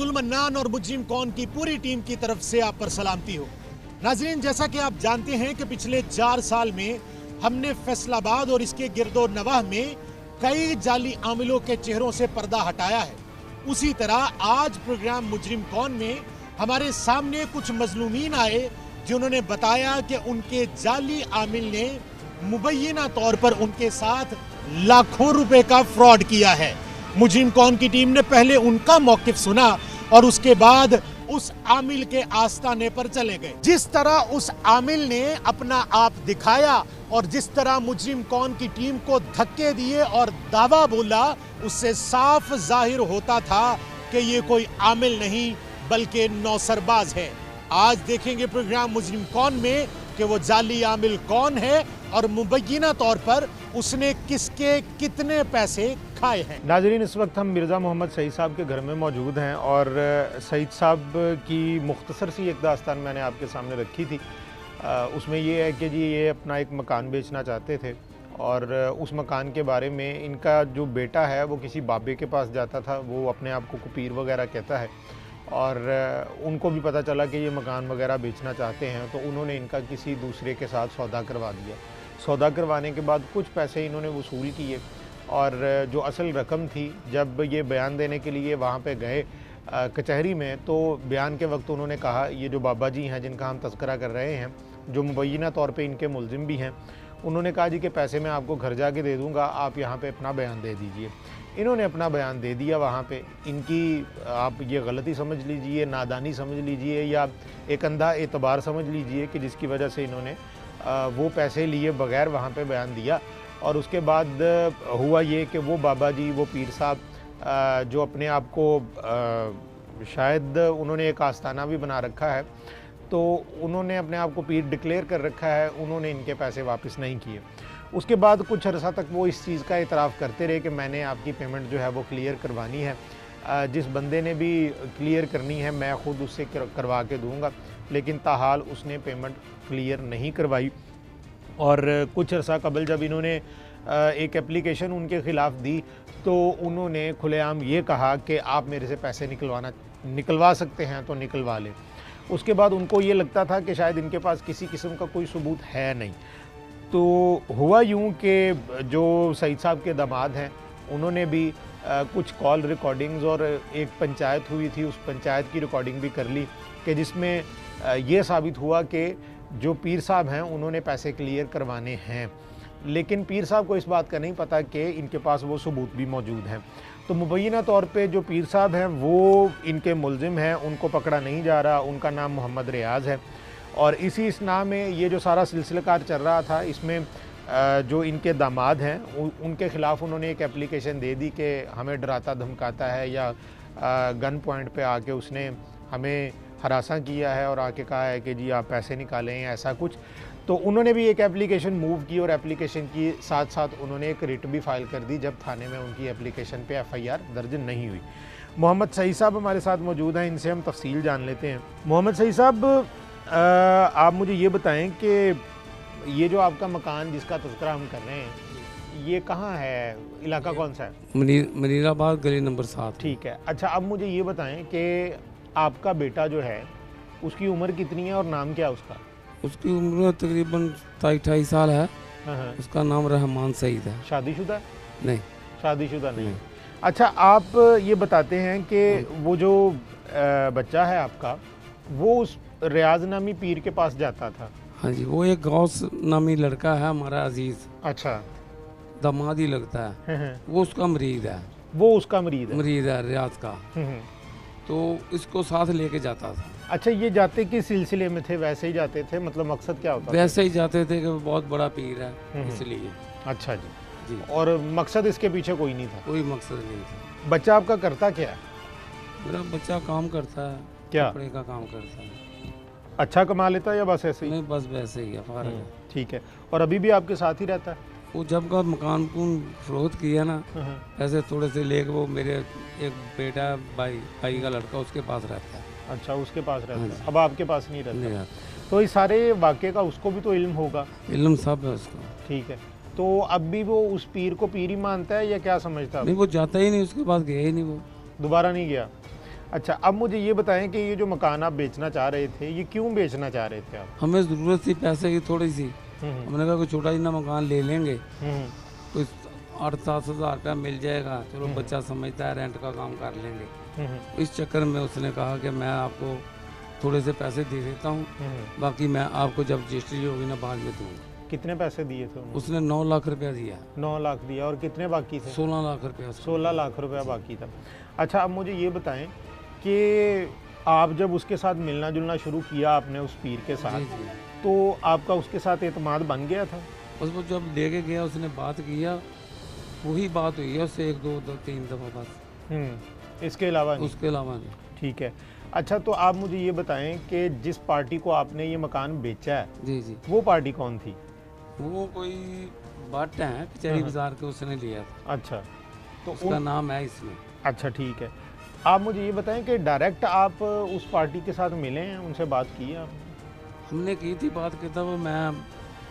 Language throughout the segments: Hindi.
अब्दुल मन्नान और मुजरिम कौन की पूरी टीम की तरफ से आप पर सलामती हो। नाजरीन, जैसा कि आप जानते हैं कि पिछले 4 साल में हमने फैसलाबाद और इसके गिरदो नवाह में कई जाली आमिलों के चेहरों से पर्दा हटाया है। उसी तरह आज प्रोग्राम मुजरिम कौन में हमारे सामने कुछ मजलूमीन आए जिन्होंने बताया कि उनके जाली आमिल ने मुबैना तौर पर उनके साथ लाखों रुपए का फ्रॉड किया है। मुजरिम कौन की टीम ने पहले उनका मौकिफ सुना और उसके बाद उस आमिल के आस्ताने पर चले गए। जिस तरह उस आमिल ने अपना आप दिखाया और जिस तरह मुजरिम कौन की टीम को धक्के दिए और दावा बोला, उससे साफ जाहिर होता था कि ये कोई आमिल नहीं बल्कि नौसरबाज है। आज देखेंगे प्रोग्राम मुजरिम कौन में कि वो जाली आमिल कौन है और मुबैना तौर पर उसने किसके कितने पैसे खाए हैं। नाजरीन, इस वक्त हम मिर्ज़ा मोहम्मद सईद साहब के घर में मौजूद हैं और सईद साहब की मुख्तसर सी एक दास्तान मैंने आपके सामने रखी थी। उसमें ये है कि जी ये अपना एक मकान बेचना चाहते थे और उस मकान के बारे में इनका जो बेटा है वो किसी बाबे के पास जाता था, वो अपने आप को पीर वगैरह कहता है और उनको भी पता चला कि ये मकान वगैरह बेचना चाहते हैं, तो उन्होंने इनका किसी दूसरे के साथ सौदा करवा दिया। सौदा करवाने के बाद कुछ पैसे इन्होंने वसूल किए और जो असल रकम थी, जब ये बयान देने के लिए वहाँ पे गए कचहरी में, तो बयान के वक्त उन्होंने कहा, ये जो बाबा जी हैं जिनका हम तज़किरा कर रहे हैं, जो मुबैना तौर पे इनके मुलजिम भी हैं, उन्होंने कहा जी कि पैसे मैं आपको घर जाके दे दूँगा, आप यहाँ पे अपना बयान दे दीजिए। इन्होंने अपना बयान दे दिया वहाँ पे। इनकी आप ये गलती समझ लीजिए, नादानी समझ लीजिए या एक अंधा एतबार समझ लीजिए कि जिसकी वजह से इन्होंने वो पैसे लिए बगैर वहाँ पे बयान दिया। और उसके बाद हुआ ये कि वो बाबा जी, वो पीर साहब जो अपने आप को शायद उन्होंने एक आस्ताना भी बना रखा है, तो उन्होंने अपने आप को पीर डिक्लेयर कर रखा है, उन्होंने इनके पैसे वापस नहीं किए। उसके बाद कुछ अर्सा तक वो इस चीज़ का इतराफ़ करते रहे कि मैंने आपकी पेमेंट जो है वो क्लियर करवानी है, जिस बंदे ने भी क्लियर करनी है मैं ख़ुद उससे करवा के दूंगा, लेकिन ताहाल उसने पेमेंट क्लियर नहीं करवाई। और कुछ अर्सा कबल जब इन्होंने एक एप्लीकेशन उनके ख़िलाफ़ दी तो उन्होंने खुलेआम ये कहा कि आप मेरे से पैसे निकलवा सकते हैं तो निकलवा लें। उसके बाद उनको ये लगता था कि शायद इनके पास किसी किस्म का कोई सबूत है नहीं। तो हुआ यूँ कि जो सईद साहब के दामाद हैं उन्होंने भी कुछ कॉल रिकॉर्डिंग्स और एक पंचायत हुई थी, उस पंचायत की रिकॉर्डिंग भी कर ली कि जिसमें ये साबित हुआ कि जो पीर साहब हैं उन्होंने पैसे क्लियर करवाने हैं, लेकिन पीर साहब को इस बात का नहीं पता कि इनके पास वो सबूत भी मौजूद हैं। तो मुबैना तौर पे जो पीर साहब हैं वो इनके मुलजिम हैं, उनको पकड़ा नहीं जा रहा। उनका नाम मोहम्मद रियाज़ है और इसी इसना में ये जो सारा सिलसिलाकार चल रहा था, इसमें जो इनके दामाद हैं उनके ख़िलाफ़ उन्होंने एक एप्लीकेशन दे दी कि हमें डराता धमकाता है या गन पॉइंट पे आके उसने हमें हरासा किया है और आके कहा है कि जी आप पैसे निकालें या ऐसा कुछ। तो उन्होंने भी एक एप्लीकेशन मूव की और एप्लीकेशन की साथ साथ उन्होंने एक रिट भी फाइल कर दी जब थाने में उनकी एप्लीकेशन पे FIR दर्ज नहीं हुई। मोहम्मद सईद साहब हमारे साथ मौजूद हैं, इनसे हम तफसील जान लेते हैं। मोहम्मद सईद साहब, आप मुझे ये बताएं कि ये जो आपका मकान जिसका तज़किरा हम कर रहे हैं ये कहाँ है, इलाका कौन सा है? मनीराबाद, गली नंबर 7। ठीक है। अच्छा, अब मुझे ये बताएं कि आपका बेटा जो है उसकी उम्र कितनी है और नाम क्या है उसका? उसकी उम्र तकरीबन 28 साल है। हाँ। उसका नाम रहमान सईद है। शादीशुदा? नहीं, शादीशुदा नहीं। अच्छा, आप ये बताते हैं कि वो जो बच्चा है आपका वो उस रियाज नामी पीर के पास जाता था? हाँ जी, वो एक गौस नामी लड़का है हमारा अजीज। अच्छा, दामाद ही लगता है। वो उसका मरीज है। वो उसका मरीज है रियाज का। तो इसको साथ लेके जाता था। अच्छा, ये जाते किस सिलसिले में थे? वैसे ही जाते थे? मतलब मकसद क्या होता? वैसे ही जाते थे कि वो बहुत बड़ा पीर है इसलिए। अच्छा जी। और मकसद इसके पीछे कोई नहीं था? कोई मकसद नहीं था। बच्चा आपका करता क्या है? मेरा बच्चा काम करता है, क्या कपड़े का काम करता है। अच्छा कमा लेता है या बस ऐसे ही? नहीं, बस वैसे ही है, फारग है। ठीक है। और अभी भी आपके साथ ही रहता है? वो जब का मकान को फरोख्त किया ना, ऐसे थोड़े से लेके वो मेरे एक बेटा भाई का लड़का उसके पास रहता है। अच्छा, उसके पास रहता है। अब आपके पास नहीं नहीं रहता। तो इस सारे वाक़े का उसको भी तो इल्म होगा? इल्म सब है उसको। ठीक है। तो अब भी वो उस पीर को पीर ही मानता है या क्या समझता है? नहीं, वो जाता ही नहीं, उसके पास गया ही नहीं, वो दोबारा नहीं गया। अच्छा, अब मुझे ये बताएं कि ये जो मकान आप बेचना चाह रहे थे, ये क्यों बेचना चाह रहे थे आप? हमें ज़रूरत थी पैसे की थोड़ी सी। हमने कहा कोई छोटा जितना मकान ले लेंगे, कुछ 8-7 हज़ार रुपया मिल जाएगा, चलो बच्चा समझता है, रेंट का काम कर लेंगे। इस चक्कर में उसने कहा कि मैं आपको थोड़े से पैसे दे देता हूँ, बाकी मैं आपको जब रजिस्ट्री होगी ना बाद में दूँगा। कितने पैसे दिए थे उन्होंने? उसने 9 लाख रुपया दिया। 9 लाख दिया, और कितने बाकी थे? 16 लाख रुपया। 16 लाख रुपया बाकी था। अच्छा, अब मुझे ये बताएं कि आप जब उसके साथ मिलना जुलना शुरू किया आपने उस पीर के साथ, जी जी। तो आपका उसके साथ एतमाद बन गया था? उसको जब लेके गया उसने बात किया, वही बात हुई है उससे 1-2-3 दफ़ा बस, इसके अलावा नहीं? उसके अलावा नहीं। ठीक है। अच्छा, तो आप मुझे ये बताएं कि जिस पार्टी को आपने ये मकान बेचा है, जी जी, वो पार्टी कौन थी? वो कोई बाट है कचहरी बाजार के, उसने लिया था। अच्छा, तो उसका नाम है इसमें। अच्छा, ठीक है। आप मुझे ये बताएं कि डायरेक्ट आप उस पार्टी के साथ मिले हैं, उनसे बात की है आपने? हमने की थी बात, कहता वो मैं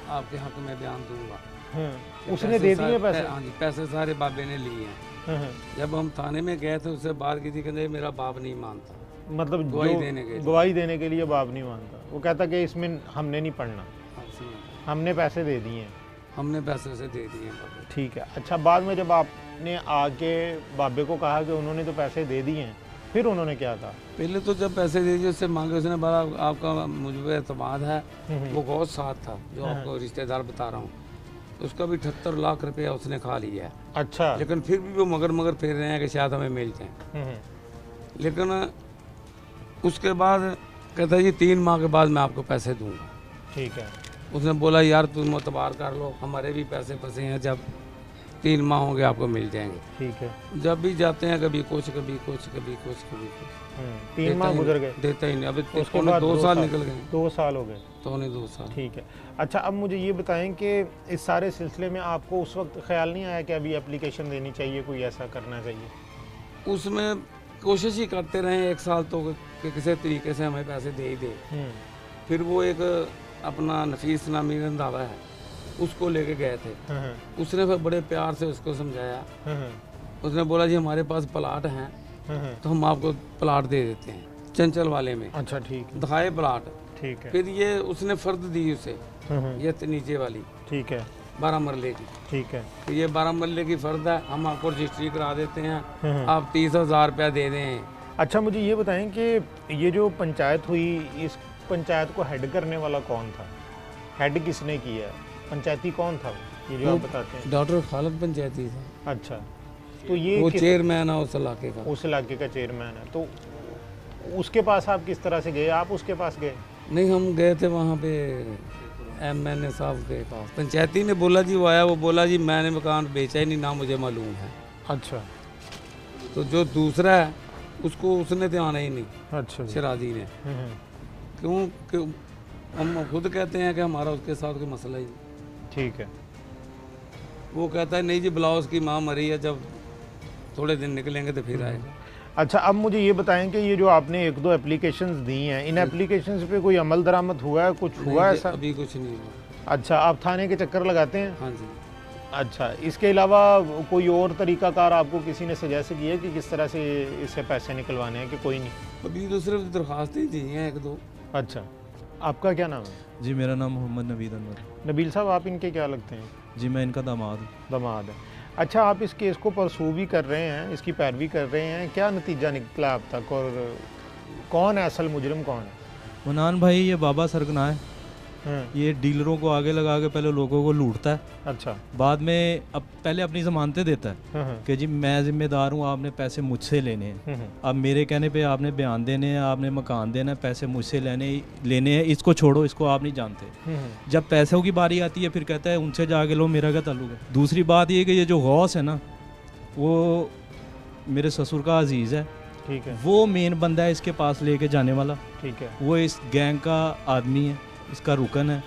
आपके हक में बयान दूंगा। कि उसने दे दिए पैसे? हाँ जी, पैसे सारे बाबे ने लिए हैं। जब हम थाने में गए थे उससे बात की थी, कहते मेरा बाप नहीं मानता, मतलब गवाही देने के लिए बाप नहीं मानता। वो कहता कि इसमें हमने नहीं पढ़ना, हमने पैसे दे दिए हैं। हमने पैसे उसे दे दिए बाबे। ठीक है। अच्छा, बाद में जब आपने आके बाबे को कहा कि उन्होंने तो पैसे दे दिए हैं, फिर उन्होंने क्या कहा? पहले तो जब पैसे दे दिए उससे मांगे, उसने बोला आपका मुझ पर एतमाद है। वो बहुत साथ था जो आपको रिश्तेदार बता रहा हूँ, उसका भी 78 लाख रुपया उसने खा लिया है। अच्छा। लेकिन फिर भी वो मगर फिर रहे हैं कि शायद हमें मिल जाए। लेकिन उसके बाद कहता है जी 3 माह के बाद मैं आपको पैसे दूंगा। ठीक है। उसने बोला यार तुम मोतबार कर लो, हमारे भी पैसे फंसे हैं, जब 3 माह होंगे आपको मिल जाएंगे। ठीक है। जब भी जाते हैं कभी कुछ कभी कुछ कभी कुछ कभी कुछ। 3 माह गुजर गए? देता ही नहीं। अभी उसके बाद 2 साल निकल गए। 2 साल हो गए? तो नहीं 2 साल। ठीक है। अच्छा, अब मुझे ये बताएं कि इस सारे सिलसिले में आपको उस वक्त ख्याल नहीं आया कि अभी एप्लीकेशन देनी चाहिए, कोई ऐसा करना चाहिए? उसमें कोशिश ही करते रहे 1 साल तो कि किसी तरीके से हमें पैसे दे ही दे। फिर वो एक अपना नफीस नामी रंधावा है, उसको लेके गए थे। उसने फिर बड़े प्यार से उसको समझाया। उसने बोला जी हमारे पास प्लाट हैं, तो हम आपको प्लाट दे देते हैं चंचल वाले में। अच्छा, ठीक है। दिखाए प्लाट। ठीक है। फिर ये उसने फर्द दी उसे, ये नीचे वाली। ठीक है। 12 मरले की। ठीक है। तो ये 12 मरले की फर्द है, हम आपको रजिस्ट्री करा देते हैं, आप 30,000 रुपया दे दें। अच्छा, मुझे ये बताएं कि ये जो पंचायत हुई, इस पंचायत को हेड करने वाला कौन था? हेड किसने किया? पंचायती कौन था ये जो आप बताते हैं? डॉक्टर खालिद पंचायती था। अच्छा, तो ये वो चेयरमैन है उस इलाके का। उस इलाके का चेयरमैन है। तो उसके पास आप किस तरह से गए? आप उसके पास गए? नहीं, हम गए थे वहाँ पे MNA साहब के पास। पंचायती ने बोला जी, वो आया, वो बोला जी मैंने मकान बेचा ही नहीं, ना मुझे मालूम है। अच्छा। तो जो दूसरा है उसको उसने ध्यान ही नहीं। अच्छा। शराजी ने। क्यों हम खुद कहते हैं कि हमारा उसके साथ कोई मसला ही नहीं। ठीक है। वो कहता है नहीं जी बुलाओ, उसकी माँ मरी है, जब थोड़े दिन निकलेंगे तो फिर आएगा। अच्छा, अब मुझे ये बताएं कि ये जो आपने 1-2 एप्लीकेशंस दी हैं, इन एप्लीकेशंस पे कोई अमल दरामद हुआ है? कुछ हुआ है ऐसा? अभी कुछ नहीं हुआ। अच्छा, आप थाने के चक्कर लगाते हैं? हाँ जी। अच्छा, इसके अलावा कोई और तरीकाकार आपको किसी ने सजेस्ट किया है कि किस तरह से इससे पैसे निकलवाने हैं, कि कोई नहीं? अभी तो सिर्फ दरख्वास्तें दी हैं 1-2। अच्छा, आपका क्या नाम है? जी, मेरा नाम मोहम्मद नवीद अनवर। नबील साहब, आप इनके क्या लगते हैं? जी, मैं इनका दामाद। दामाद है। अच्छा, आप इस केस को परसू भी कर रहे हैं, इसकी पैरवी कर रहे हैं, क्या नतीजा निकला अब तक, और कौन है असल मुजरिम, कौन है? मनान भाई ये बाबा सरगना है। ये डीलरों को आगे लगा के पहले लोगों को लूटता है। अच्छा। बाद में अब पहले अपनी ज़मानतें देता है कि जी मैं जिम्मेदार हूँ, आपने पैसे मुझसे लेने हैं। अब मेरे कहने पे आपने बयान देने हैं, आपने मकान देना है, पैसे मुझसे लेने हैं, इसको छोड़ो, इसको आप नहीं जानते। जब पैसों की बारी आती है फिर कहता है उनसे जाके लो, मेरा क्या ताल्लुक है। दूसरी बात ये कि ये जो गौस है ना, वो मेरे ससुर का अजीज़ है। ठीक है। वो मेन बंदा है इसके पास लेके जाने वाला। ठीक है। वो इस गैंग का आदमी है, इसका रुकन है,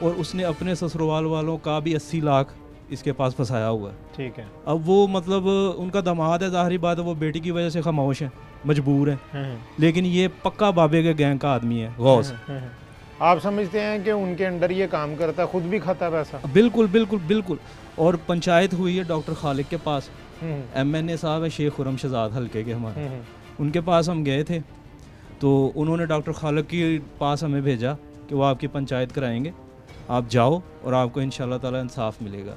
और उसने अपने ससुरवाल वालों का भी 80 लाख इसके पास फंसाया हुआ है। ठीक है। अब वो मतलब उनका दामाद है, ज़ाहिरी बात है वो बेटी की वजह से खामोश है, मजबूर है, लेकिन ये पक्का बाबे के गैंग का आदमी है गौस। आप समझते हैं कि उनके अंडर ये काम करता है, खुद भी खाता पैसा? बिल्कुल बिल्कुल बिल्कुल। और पंचायत हुई है डॉक्टर खालिद के पास, MNA साहब है शेख खुरम शहजाद हल्के के हमारे, उनके पास हम गए थे तो उन्होंने डॉक्टर खालिक के पास हमें भेजा कि वो आपकी पंचायत कराएंगे, आप जाओ और आपको इंशाल्लाह ताला इंसाफ मिलेगा।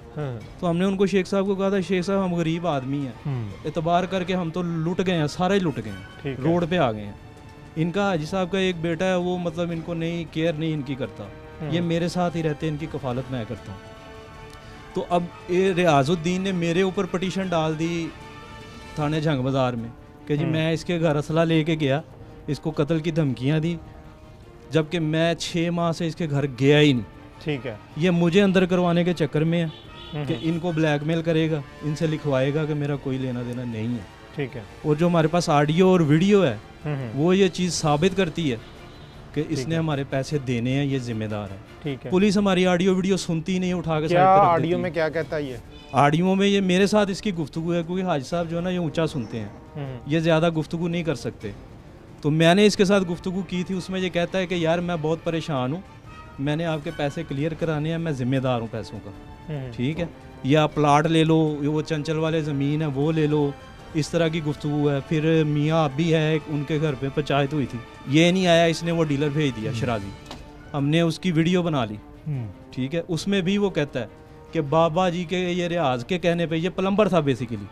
तो हमने उनको शेख साहब को कहा था, शेख साहब हम गरीब आदमी हैं, एतबार करके हम तो लुट गए हैं, सारे लुट गए हैं, रोड पे आ गए हैं। इनका हाजी साहब का एक बेटा है, वो मतलब इनको नहीं केयर नहीं इनकी करता, ये मेरे साथ ही रहते हैं, इनकी कफालत मैं करता हूँ। तो अब ये रियाजुद्दीन ने मेरे ऊपर पटिशन डाल दी थाने जंग बाज़ार में कि जी मैं इसके घर असला लेके गया, इसको कत्ल की धमकियाँ दी, जबकि मैं 6 माह से इसके घर गया ही नहीं। ठीक है। ये मुझे अंदर करवाने के चक्कर में है कि इनको ब्लैकमेल करेगा, इनसे लिखवाएगा कि मेरा कोई लेना देना नहीं है। ठीक है। और जो हमारे पास ऑडियो और वीडियो है वो ये चीज़ साबित करती है कि इसने हमारे पैसे देने हैं, ये जिम्मेदार है। ठीक है। पुलिस हमारी ऑडियो वीडियो सुनती नहीं, उठा के क्या ऑडियो में क्या कहता है ये? ऑडियो में ये मेरे साथ इसकी गुफ्तगू है, क्योंकि हाजी साहब जो है ना ये ऊंचा सुनते हैं, ये ज़्यादा गुफ्तगू नहीं कर सकते। तो मैंने इसके साथ गुफ्तगू की थी, उसमें ये कहता है कि यार मैं बहुत परेशान हूँ, मैंने आपके पैसे क्लियर कराने हैं, मैं ज़िम्मेदार हूँ पैसों का। ठीक है, या प्लाट ले लो, वो चंचल वाले ज़मीन है वो ले लो, इस तरह की गुफ्तगू है। फिर मियाँ आप भी है, उनके घर पे पंचायत हुई थी, ये नहीं आया, इसने वो डीलर भेज दिया शराबी, हमने उसकी वीडियो बना ली। ठीक है, उसमें भी वो कहता है कि बाबा जी के ये रियाज के कहने पे, ये प्लम्बर था बेसिकली,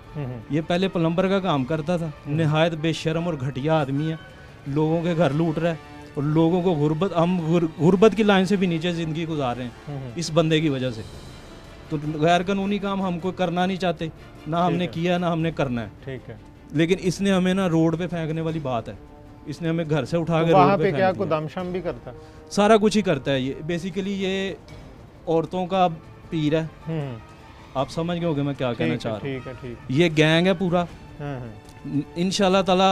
ये पहले प्लम्बर का काम करता था, नहायत बेशर्म और घटिया आदमी है, लोगों के घर लूट रहा है और लोगों को गुर्बत, हम गुर्बत की लाइन से भी नीचे ज़िंदगी गुजार रहे हैं इस बंदे की वजह से। तो गैर कानूनी काम हमको करना नहीं चाहते, ना हमने किया ना हमने करना है। ठीक है। लेकिन इसने हमें ना रोड पे फेंकने वाली बात है, इसने हमें घर से उठा के वहाँ रोड पे क्या फेंक को दिया। दमशम भी करता? सारा कुछ ही करता है ये, बेसिकली ये औरतों का पीर है। आप समझ गए होंगे मैं क्या कहना चाह रहा हूँ। ठीक है। ठीक। ये गैंग है पूरा। इंशाल्लाह ताला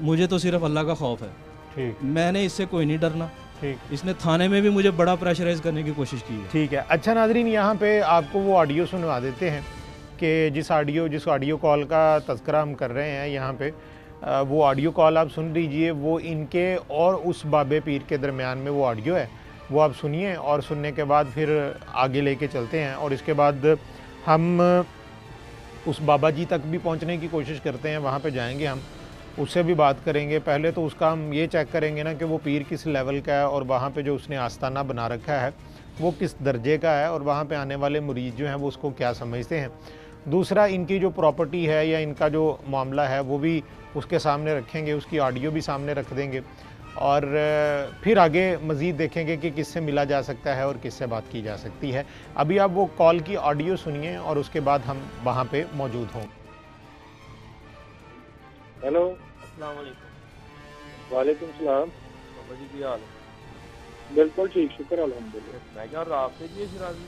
मुझे तो सिर्फ अल्लाह का खौफ है, ठीक। मैंने इससे कोई नहीं डरना। ठीक। इसने थाने में भी मुझे बड़ा प्रेशराइज करने की कोशिश की है। ठीक है। अच्छा नाजरीन, यहाँ पे आपको वो ऑडियो सुनवा देते हैं कि जिस ऑडियो कॉल का तज़किरा हम कर रहे हैं यहाँ पे, वो ऑडियो कॉल आप सुन लीजिए। वो इनके और उस बाबे पीर के दरमियान में वो ऑडियो है, वो आप सुनिए और सुनने के बाद फिर आगे लेके चलते हैं। और इसके बाद हम उस बाबा जी तक भी पहुँचने की कोशिश करते हैं, वहाँ पे जाएंगे, हम उससे भी बात करेंगे। पहले तो उसका हम ये चेक करेंगे ना कि वो पीर किस लेवल का है और वहाँ पे जो उसने आस्ताना बना रखा है वो किस दर्जे का है और वहाँ पे आने वाले मुरीद जो हैं वो उसको क्या समझते हैं। दूसरा, इनकी जो प्रॉपर्टी है या इनका जो मामला है वो भी उसके सामने रखेंगे, उसकी ऑडियो भी सामने रख देंगे और फिर आगे मज़ीद देखेंगे कि किससे मिला जा सकता है और किससे बात की जा सकती है। अभी आप वो कॉल की ऑडियो सुनिए और उसके बाद हम वहाँ पे मौजूद हों। हेलो, अस्सलाम वालेकुम। वालेकुम सलाम। बाबा जी की हाल है? बिल्कुल ठीक, शुक्र अल्हम्दुलिल्लाह। मैं क्या रास्ते जी शराबी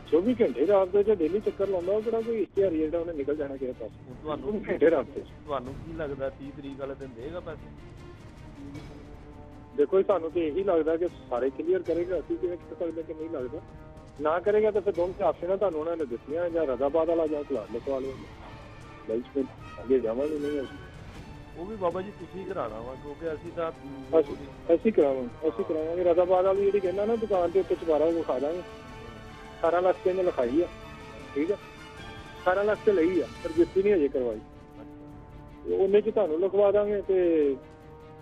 24 घंटे रात ਦੇ ਡੇਲੀ ਚੱਕਰ ਲਾਉਂਦਾ, ਉਹ ਕਿਹੜਾ ਕੋਈ ਇਸ਼ਤਿਹਾਰੀ ਜਿਹੜਾ ਉਹਨੇ ਨਿਕਲ ਜਾਣਾ ਕਿਸੇ ਪਾਸੇ। ਤੁਹਾਨੂੰ ਘੰਟੇ ਰਾਤ 'ਚ ਤੁਹਾਨੂੰ ਕੀ ਲੱਗਦਾ 30 ਤਰੀਕ ਵਾਲੇ ਦਿਨ ਦੇਗਾ ਪੈਸੇ? ਦੇਖੋ ਸਾਨੂੰ ਤੇ ਇਹੀ ਲੱਗਦਾ ਕਿ ਸਾਰੇ ਕਲੀਅਰ ਕਰੇਗਾ, ਅਸੀਂ ਕਿਵੇਂ ਕਹਿ ਸਕਦੇ ਕਿ ਨਹੀਂ ਲੱਗਦਾ। ਨਾ ਕਰੇਗਾ ਤਾਂ ਫਿਰ ਦੋਵੇਂ ਆਪਸ਼ਨਾਂ ਤੁਹਾਨੂੰ ਉਹਨਾਂ ਨੇ ਦਿੱਤੀਆਂ, ਜਾਂ ਰਜ਼ਾਬਾਦ ਵਾਲਾ ਜਾਂ ਕਲਾਸ ਲਖਵਾ ਲਿਓ, ਲਾਈਫ ਤੇ ਅੱਗੇ ਜਾਵਾਂਗੇ। ਨਹੀਂ ਉਹ ਵੀ ਬਾਬਾ ਜੀ ਤੁਸੀਂ ਕਰਾਣਾ ਵਾ, ਕਿਉਂਕਿ ਅਸੀਂ ਤਾਂ ਅਸੀਂ ਕਰਾਵਾਂਗੇ। ਰਜ਼ਾਬਾਦ ਵਾਲੀ ਜਿਹੜੀ ਕਹਿੰਦਾ ਨਾ ਦੁਕਾਨ ਦੇ ਉੱਤੇ ਚੁਬਾਰਾ ਉਹ ਖਾ ਦਾਂਗੇ। 18 ਲੱਖ ਤੇ ਇਹਨੇ ਲਿਖਾਈ ਆ, ਠੀਕ ਆ, 18 ਲੱਖ ਤੇ ਲਈ ਆ, ਰਜਿਸਟਰੀ ਨਹੀਂ ਅਜੇ ਕਰਵਾਈ, ਉਹਨੇ ਚ ਤੁਹਾਨੂੰ ਲਿਖਵਾ ਦਾਂਗੇ ਤੇ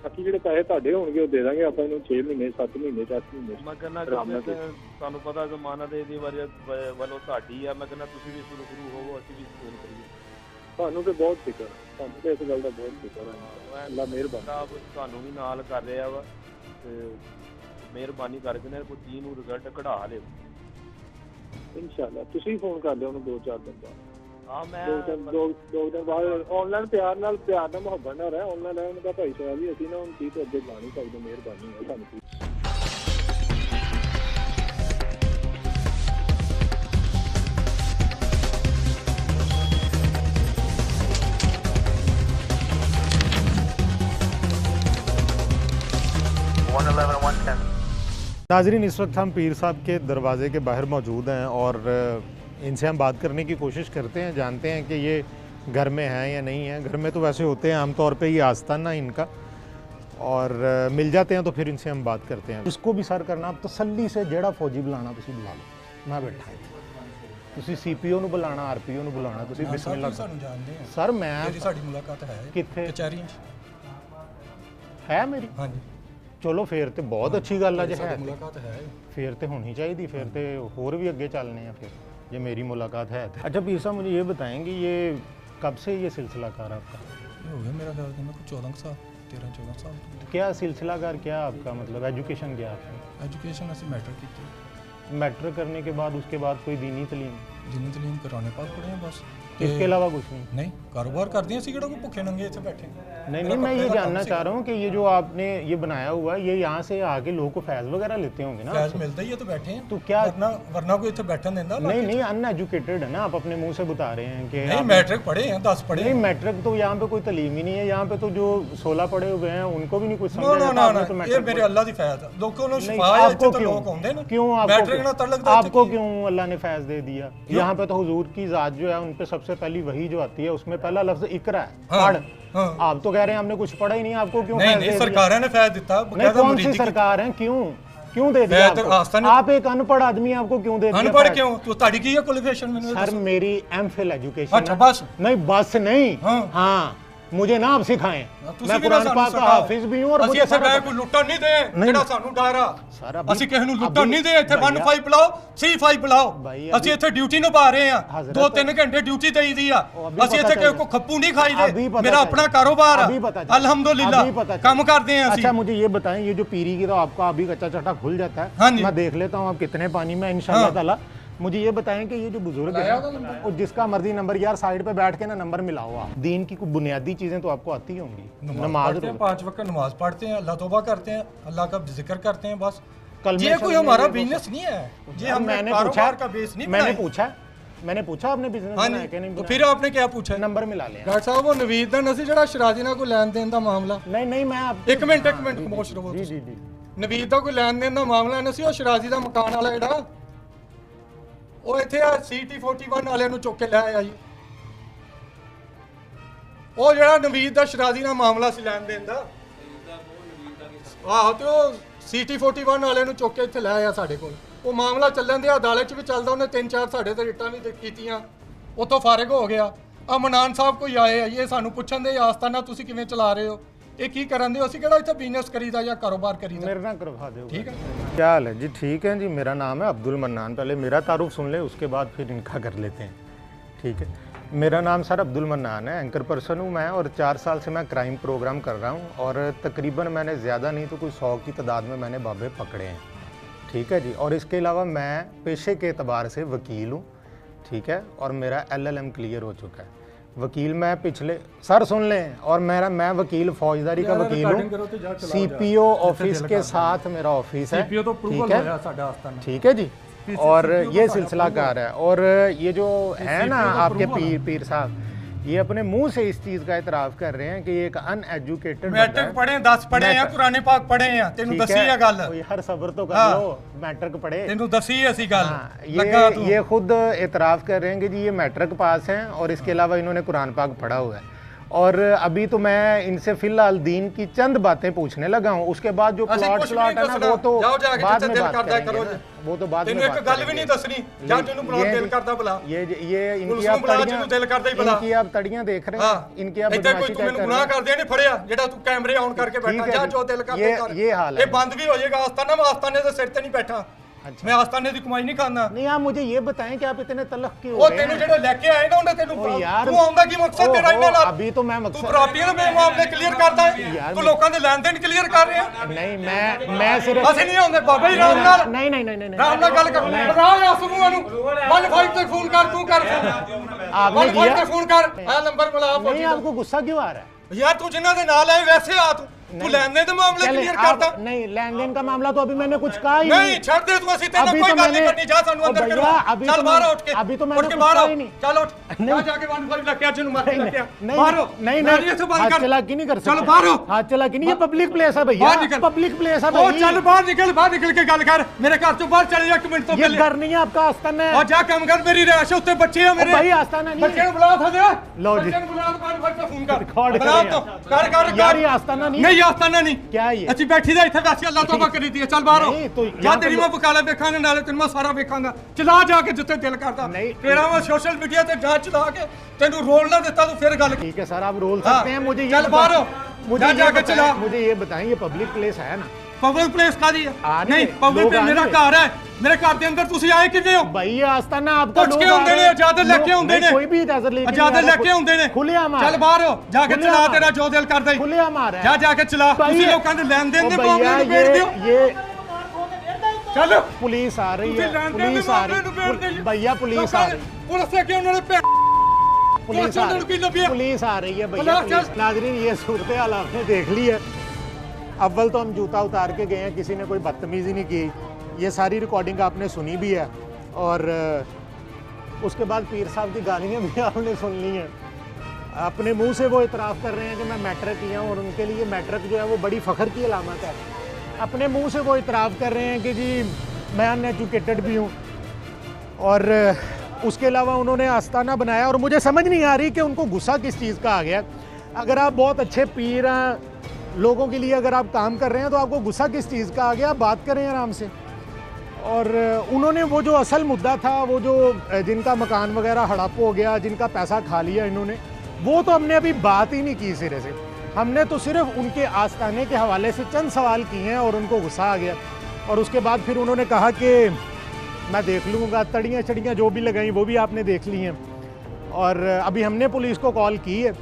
ਬਾਕੀ ਜਿਹੜੇ ਪੈਸੇ ਤੁਹਾਡੇ ਹੋਣਗੇ ਉਹ ਦੇ ਦਾਂਗੇ ਆਪਾਂ ਇਹਨੂੰ 6 ਮਹੀਨੇ 7 ਮਹੀਨੇ 10 ਮਹੀਨੇ। ਮੈਂ ਕਹਿੰਦਾ ਤੁਹਾਨੂੰ ਪਤਾ ਜ਼ਮਾਨਾ ਦੇ ਇਹਦੇ ਵੱਲੋਂ ਤੁਹਾਡੀ ਆ, ਮੈਂ ਕਹਿੰਦਾ ਤੁਸੀਂ ਵੀ ਸ਼ੁਰੂ ਹੋਵੋ, ਅਸੀਂ ਵੀ ਫੋਨ ਕਰੀਏ। ਤੁਹਾਨੂੰ ਤੇ ਬਹੁਤ ਫਿਕਰ, ਤੁਹਾਨੂੰ ਤੇ ਇਸ ਗੱਲ ਦਾ ਬਹੁਤ ਫਿਕਰ ਹੈ। ਅੱਲਾ ਮਿਹਰਬਾਨੀ, ਤੁਹਾਨੂੰ ਵੀ ਨਾਲ ਕਰ ਰਿਹਾ ਵਾ ਤੇ ਮਿਹਰਬਾਨੀ ਕਰਕੇ ਨਾ ਕੋਈ ਚੀਜ਼ ਨੂੰ ਰਿਜ਼ਲਟ ਕਢਾ ਲਿਓ ਇਨਸ਼ਾਅੱਲਾ। ਤੁਸੀਂ ਫੋਨ ਕਰ ਲਿਓ ਉਹਨੂੰ 2-4 ਦਿਨ ਬਾਅਦ। ਹਾਂ ਮੈਂ ਦੋ ਦਿਨ ਬਾਅਦ ਆਨਲਾਈਨ ਪਿਆਰ ਨਾਲ ਮੁਹੱਬਤ ਨਾਲ ਰਹਿ, ਆਨਲਾਈਨ ਰਹਿਣ ਦਾ ਭਾਈ ਸਾਹਿਬ ਵੀ ਅਸੀਂ ਨਾ ਹੁਣ ਚੀਜ਼ ਤੋਂ ਅੱਗੇ ਲਾ ਨਹੀਂ ਸਕਦੇ। ਮਿਹਰਬਾਨੀ ਹੈ ਤੁਹਾਨੂੰ। नाजरीन, इस वक्त हम पीर साहब के दरवाज़े के बाहर मौजूद हैं और इनसे हम बात करने की कोशिश करते हैं, जानते हैं कि ये घर में हैं या नहीं है। घर में तो वैसे होते हैं आमतौर पे, ये आस्ताना इनका, और मिल जाते हैं तो फिर इनसे हम बात करते हैं। इसको भी सर करना, आप तसल्ली से जेड़ा फौजी बुलाना तुम बुला लो, मैं बैठा है ਤੁਸੀਂ ਸੀਪੀਓ ਨੂੰ ਬੁਲਾਣਾ, ਆਰਪੀਓ ਨੂੰ ਬੁਲਾਣਾ, ਤੁਸੀਂ ਬਿਸਮਿਲ੍ਲਾ ਸਾਨੂੰ ਜਾਣਦੇ ਆ ਸਰ। ਮੈਂ ਜਿਹੜੀ ਸਾਡੀ ਮੁਲਾਕਾਤ ਹੈ ਕਿੱਥੇ ਕਚਹਿਰੀਆਂ 'ਚ ਹੈ ਮੇਰੀ? ਹਾਂਜੀ ਚਲੋ ਫਿਰ ਤੇ ਬਹੁਤ ਅੱਛੀ ਗੱਲ ਆ, ਜੇ ਹੈ ਸਾਡੀ ਮੁਲਾਕਾਤ ਹੈ फिर तो होनी चाहिए, फिर तो और भी अगे चलने हैं। फिर ये मेरी मुलाकात है। अच्छा पीर साहब मुझे ये बताएंगे ये कब से ये सिलसिलाकार आपका? हो गया मेरा ख्याल में 14 साल 13-14 साल। क्या सिलसिलाकार क्या आपका मतलब एजुकेशन क्या आपकी? एजुकेशन असं मैट्रिक की। मैट्रिक करने के बाद उसके बाद कोई दीनी तलीम? दीनी तलीम कराने पास पढ़े हैं बस, इसके अलावा कुछ नहीं? नहीं, कारोबार करते हैं ਅਸੀਂ ਕਿਹੜਾ ਕੋਈ ਭੁੱਖੇ ਨੰਗੇ ਇੱਥੇ बैठे। नहीं मैं ये जानना चाह रहा हूँ कि ये जो आपने ये बनाया हुआ है ये यहाँ से आके लोगों को फैज़ वगैरह लेते होंगे ना? फैज़ मिलता ही है तो बैठे हैं। तो क्या वरना कोई इतना बैठन देता? नहीं अनएजुकेटेड है ना, आप अपने मुंह से बता रहे हैं कि नहीं मैट्रिक पढ़े हैं, 10 पढ़े। नहीं मैट्रिक तो यहाँ पे कोई तलीम ही नहीं है, यहाँ पे तो जो 16 पढ़े हुए हैं उनको भी नहीं कुछ समझ आता। तो ये मेरे अल्लाह की फैज़ है, लोगों को शिफा है, इतने तो लोग आते हैं ना। क्यों मैट्रिक ना तलक आपको क्यों अल्लाह ने फैज़ दे दिया? यहाँ पे तो हुजूर की ज़ात जो है उन पे सबसे पहली वही जो आती है उसमें पहला लफ्ज़ इकरा है, पढ़। आप तो कह रहे हैं हमने कुछ पढ़ा ही नहीं, आपको क्यों? नहीं सरकार ने फैज़ दिया। नहीं कौन सी सरकार है, क्यों दे दिया आपको? आप एक अनपढ़ आदमी, आपको क्यों दे दिया? अनपढ़ क्यों? तो ताड़ी की है क्वालिफिकेशन में? सर मेरी एमफिल एजुकेशन। अच्छा बस? नहीं बस नहीं, हाँ मुझे ना आप सिखाएं, मैं कुरान पाक का हाफिज भी हूं और मुझे सारा कोई लुੱਟਣ ਨਹੀਂ ਦੇ ਜਿਹੜਾ ਸਾਨੂੰ ਡਰ ਆ। ਅਸੀਂ ਕਿਸੇ ਨੂੰ ਲੁੱਟਣ ਨਹੀਂ ਦੇ, ਇੱਥੇ 1-5 ਬੁਲਾਓ 3-5 ਬੁਲਾਓ। ਅਸੀਂ ਇੱਥੇ ਡਿਊਟੀ ਨਿਭਾ ਰਹੇ ਆ, 2-3 ਘੰਟੇ ਡਿਊਟੀ ਦੇਈਦੀ ਆ। ਅਸੀਂ ਇੱਥੇ ਕਿਸੇ ਕੋ ਖੱਪੂ ਨਹੀਂ ਖਾਈਦੇ, ਮੇਰਾ अपना कारोबार है अल्हम्दुलिल्लाह, काम करते हैं। अच्छा मुझे ये बताएं, ये जो पीरी की तो आपका अभी कच्चा चटा खुल जाता है, मैं देख लेता हूँ आप कितने पानी में इंशाल्लाह ताला। मुझे ये बताएं कि ये जो बुजुर्ग है और जिसका मर्जी नंबर यार साइड पे बैठ के ना नंबर मिलाओ आप, दीन की कुछ बुनियादी चीजें तो आपको आती होंगी। नमाज 5 वक्त नमाज पढ़ते हैं, अल्लाह तौबा करते हैं, अल्लाह का जिक्र करते हैं बस। ये कोई हमारा बिजनेस नहीं है, ये हमने कारोबार का बेस नहीं। मैंने पूछा आपने बिजनेस बनाया कि नहीं? तो फिर आपने क्या पूछा? नंबर मिला लिया। डॉक्टर साहब वो नवीद दा नसी ਜਿਹੜਾ ਸ਼ਰਾਜ਼ੀ ਨਾਲ ਕੋਈ ਲੈਣ ਦੇਣ ਦਾ ਮਾਮਲਾ। नहीं मैं आप एक मिनट खामोश रहो। जी नवीद ਦਾ ਕੋਈ ਲੈਣ ਦੇਣ ਦਾ ਮਾਮਲਾ ਨਹੀਂ ਸੀ। ਉਹ ਸ਼ਰਾਜ਼ੀ ਦਾ ਮਕਾਨ ਵਾਲਾ ਜਿਹੜਾ ਉਹ ਇੱਥੇ ਆ CT 41 ਵਾਲਿਆਂ ਨੂੰ ਚੁੱਕ ਕੇ ਲੈ ਆਇਆ ਜੀ। ਉਹ ਜਿਹੜਾ ਨਵੀਦ ਦਾ ਸ਼ਰਾਜ਼ੀ ਨਾਲ ਮਾਮਲਾ ਸੀ ਲੈਣ ਦੇਣ ਦਾ, ਆਹੋ ਤੇ ਉਹ CT 41 ਵਾਲਿਆਂ ਨੂੰ ਚੁੱਕ ਕੇ ਇੱਥੇ ਲੈ ਆਇਆ ਸਾਡੇ ਕੋਲ। ਉਹ ਮਾਮਲਾ ਚੱਲਣ ਦੇ ਅਦਾਲਤ 'ਚ ਵੀ ਚੱਲਦਾ, ਉਹਨੇ 3-4 ਸਾਡੇ ਤੇ ਰਿਟਾਂ ਵੀ ਕੀਤੀਆਂ, ਉੱਥੋਂ ਫਾਰਿਗ ਹੋ ਗਿਆ। ਆ ਮਨਾਨ ਸਾਹਿਬ ਕੋਈ ਆਏ ਆ, ਇਹ ਸਾਨੂੰ ਪੁੱਛਣ ਦੇ ਆਸਤਾਨਾ ਤੁਸੀਂ ਕਿਵੇਂ ਚਲਾ ਰਹੇ ਹੋ, ਇਹ ਕੀ ਕਰਨ ਦੇ? ਅਸੀਂ ਕਿਹੜਾ ਇੱਥੇ ਬਿਜ਼ਨਸ करीदा या कारोबार करीदा? मेरे ना करवा दो। ठीक है, क्या हाल है जी? ठीक है जी, मेरा नाम है अब्दुल मन्नान। पहले मेरा तारुफ सुन ले, उसके बाद फिर इनका कर लेते हैं, ठीक है? मेरा नाम सर अब्दुल मन्नान है, एंकर पर्सन हूँ मैं, और 4 साल से मैं क्राइम प्रोग्राम कर रहा हूँ, और तकरीबन मैंने ज़्यादा नहीं तो कोई 100 की तादाद में मैंने बाबे पकड़े हैं, ठीक है जी? और इसके अलावा मैं पेशे के एतबार से वकील हूँ, ठीक है? और मेरा LLM क्लियर हो चुका है। वकील मैं पिछले सर सुन लें, और मैं वकील फौजदारी का वकील हूँ, CPO ऑफिस के साथ मेरा ऑफिस है, ठीक है जी? और ये सिलसिला कार है, और ये जो है ना आपके पीर साहब, ये अपने मुंह से इस चीज का इतराफ कर रहे हैं कि ये एक अनएजुकेटेड मैट्रिक पढ़े 10 पढ़े हैं, कुरान पाक पढ़े हैं, तेनू दसी है गल, हर सब्र तो कर लो, मैट्रिक पढ़े तेनू दसी ऐसी गल। ये खुद इतराफ कर रहे हैं कि जी ये मैट्रिक पास हैं, और इसके अलावा इन्होंने कुरान पाक पढ़ा हुआ है। और अभी तो मैं इनसे फिलहाल दीन की चंद बातें पूछने लगा हूँ, उसके बाद जो प्लॉट है ना वो तो बाद में बात करेंगे, वो तो बाद में एक गल भी नहीं दसनी, जा तेनू प्लॉट दिल करदा भला, ये इनकी आप तड़ियां देख रहे हैं, इनकी आप बदमाशी कर रहे हैं। गुनाह करदे नहीं फड़िया जेड़ा तू कैमरे ऑन करके बैठा, जा जो दिल करदे कर। ये हाल है, ये बंद भी हो जाएगा आस्ताना, मैं आस्ताने दे सिर ते नहीं बैठा। अच्छा। मैं आस्ताने दी कमाई नहीं खाना। नहीं आप मुझे ये बताएं कि आप इतने तलख क्यों हो रहे हैं? तेनू जेड़े लेके आए ना उन्हें तेनू तू आंदा की मकसद तेरा इन्हां नाल? अभी तो मैं मकसद तू प्रॉपर्टी दे मामले क्लियर करदा है, तू लोकां दे लेन देन क्लियर कर रहे हैं। नहीं मैं सिर्फ ਅਸੀਂ ਨਹੀਂ ਆਉਂਦੇ ਬਾਬਾ ਜੀ ਰਾਮ ਨਾਲ, नहीं ਰਾਮ ਨਾਲ ਗੱਲ ਕਰ, ਬਣਾ ਆ ਸਮੂਹਾਂ ਨੂੰ 15 ਤੇ ਫੋਨ कर, तू कर आपने किया ਤੇ ਫੋਨ कर, ਆ ਨੰਬਰ ਮਿਲਾ। नहीं आपको गुस्सा क्यों आ रहा है यार? तू जिन्हां दे नाल आए वैसे आ, तू लेन देन दे मामले क्लियर करदा नहीं? लेन देन का मामला तो अभी मैंने कुछ कहा ही नहीं, छोड़ दे तू, ਅਸੀਂ तेरे कोई गल नहीं करनी, जा सानू अंदर करवा, चल बाहर उठ के, अभी तो मैंने उठ के बाहर आ, चल उठ, जा जाके 15 लग के आज नु मार के लग नहीं बाहर नहीं हाथ चला की नहीं कर सकते, चल बाहर हाथ चला की नहीं, ये पब्लिक प्लेस है भैया, पब्लिक प्लेस है ओ चल बाहर निकल के गल कर, मेरे घर से बाहर चले जा, 1 मिनट तो ये घर नहीं है आपका, आस्ताना है, और जा काम कर, मेरी रैश उत्ते बच्चे हैं मेरे भाई, आस्ताना नहीं, बच्चे बुला था दे, लो जी बच्चे बुला, 15 फोन कर, रिकॉर्ड बुला तो कर यार, ये आस्ताना नहीं नहीं ਆਸਤਾਨਾ ਨਹੀਂ क्या ये ਅਸੀਂ ਬੈਠੀ ਦਾ ਇੱਥੇ ਵੈਸੇ ਅੱਲਾਹ ਤੋਬਾ ਕਰੀ ਦੀ ਚੱਲ ਬਾਹਰੋਂ ਨਹੀਂ, ਤੂੰ ਜਾਂ यहाँ ਤੇਰੀ पे ਮੈਂ ਬਕਾਲਾ ਵੇਖਾਂਗਾ ਨਾਲੇ ਤੈਨੂੰ ਮੈਂ ਸਾਰਾ ਵੇਖਾਂਗਾ ਚਲਾ ਜਾ ਕੇ ਜਿੱਥੇ ਦਿਲ ਕਰਦਾ ਨਹੀਂ। ਤੇਰਾ ਮੈਂ ਸੋਸ਼ਲ ਮੀਡੀਆ ਤੇ ਜਾ ਚਲਾ ਕੇ ਤੈਨੂੰ ਰੋਲ ਨਾ ਦਿੱਤਾ ਤੂੰ ਫਿਰ ਗੱਲ ठीक है सर आप रोल हाँ, सकते हैं मुझे ये चल बताएं- बाहर हो, मुझे जा ये जाके बताएं- चला। मुझे ये बताएं ये पब्लिक प्लेस है ना ਪਬਲਿਕ ਪਲੇਸ ਕਾਦੀ ਹੈ ਆ ਨਹੀਂ, ਨਹੀਂ ਪਬਲਿਕ ਲੋਕ ਆ ਮੇਰਾ ਨਹੀਂ। ਘਰ ਹੈ ਮੇਰੇ ਘਰ ਦੇ ਅੰਦਰ ਤੁਸੀਂ ਆਏ ਕਿਵੇਂ ਹੋ भैया आस्ताना आपका ਪੁੱਛ ਕੇ ਹੁੰਦੇ ਨੇ ਇਜਾਜ਼ਤ ਲੈ ਕੇ ਹੁੰਦੇ ਨੇ कोई भी इजाजत लेके नहीं ਇਜਾਜ਼ਤ आ ਲੈ रहा, ਕੇ ਹੁੰਦੇ ਨੇ खुलेआम आ ਚੱਲ रहा है। ਬਾਹਰ ਹੋ ਜਾ ਕੇ खुलेआम ਚਲਾ आ ਤੇਰਾ ਜੋ ਦਿਲ ਕਰਦਾ ਹੀ खुलेआम आ रहा है। ਜਾ ਜਾ ਕੇ ਚਲਾ ਤੁਸੀਂ भैया- ਲੋਕਾਂ ਦੇ ਲੈਣ ਦੇਣ ਦੇ ओ भैया ਮਾਮਲੇ ਨੂੰ ਵੇੜ ਦਿਓ ये ਚੱਲ पुलिस आ रही ਤੁਸੀਂ है ਲੈਣ ਦੇਣ ਦੇ पुलिस आ ਮਾਮਲੇ ਨੂੰ ਵੇੜ रही ਦਿਓ भैया पुलिस आ रही ਪੁਲਿਸ ਅੱਗੇ ਉਹਨਾਂ ਨੇ पुलिस आ की लबिया? पुलिस आ रही है भैया अल्लाह पुलिस। चल। नाजरीन ये सूरत हाल आपने देख ली है। अव्वल तो हम जूता उतार के गए हैं, किसी ने कोई बदतमीज़ी नहीं की, ये सारी रिकॉर्डिंग आपने सुनी भी है और उसके बाद पीर साहब की गालियाँ भी आपने सुन ली हैं। अपने मुंह से वो इतराफ़ कर रहे हैं कि मैं मैट्रिक किया हूँ और उनके लिए मैट्रिक जो है वो बड़ी फ़ख्र की अलामत है। अपने मुंह से वो इतराफ़ कर रहे हैं कि जी मैं अनएजुकेटेड भी हूँ और उसके अलावा उन्होंने आस्ताना बनाया और मुझे समझ नहीं आ रही कि उनको गुस्सा किस चीज़ का आ गया। अगर आप बहुत अच्छे पीर हैं, लोगों के लिए अगर आप काम कर रहे हैं तो आपको गुस्सा किस चीज़ का आ गया, आप बात करें आराम से। और उन्होंने वो जो असल मुद्दा था, वो जो जिनका मकान वगैरह हड़प हो गया, जिनका पैसा खा लिया इन्होंने, वो तो हमने अभी बात ही नहीं की सिरे से। हमने तो सिर्फ उनके आस्ताने के हवाले से चंद सवाल किए हैं और उनको गुस्सा आ गया। और उसके बाद फिर उन्होंने कहा कि मैं देख लूँगा, तड़ियाँ चड़ियाँ जो भी लगाई वो भी आपने देख ली हैं। और अभी हमने पुलिस को कॉल की है,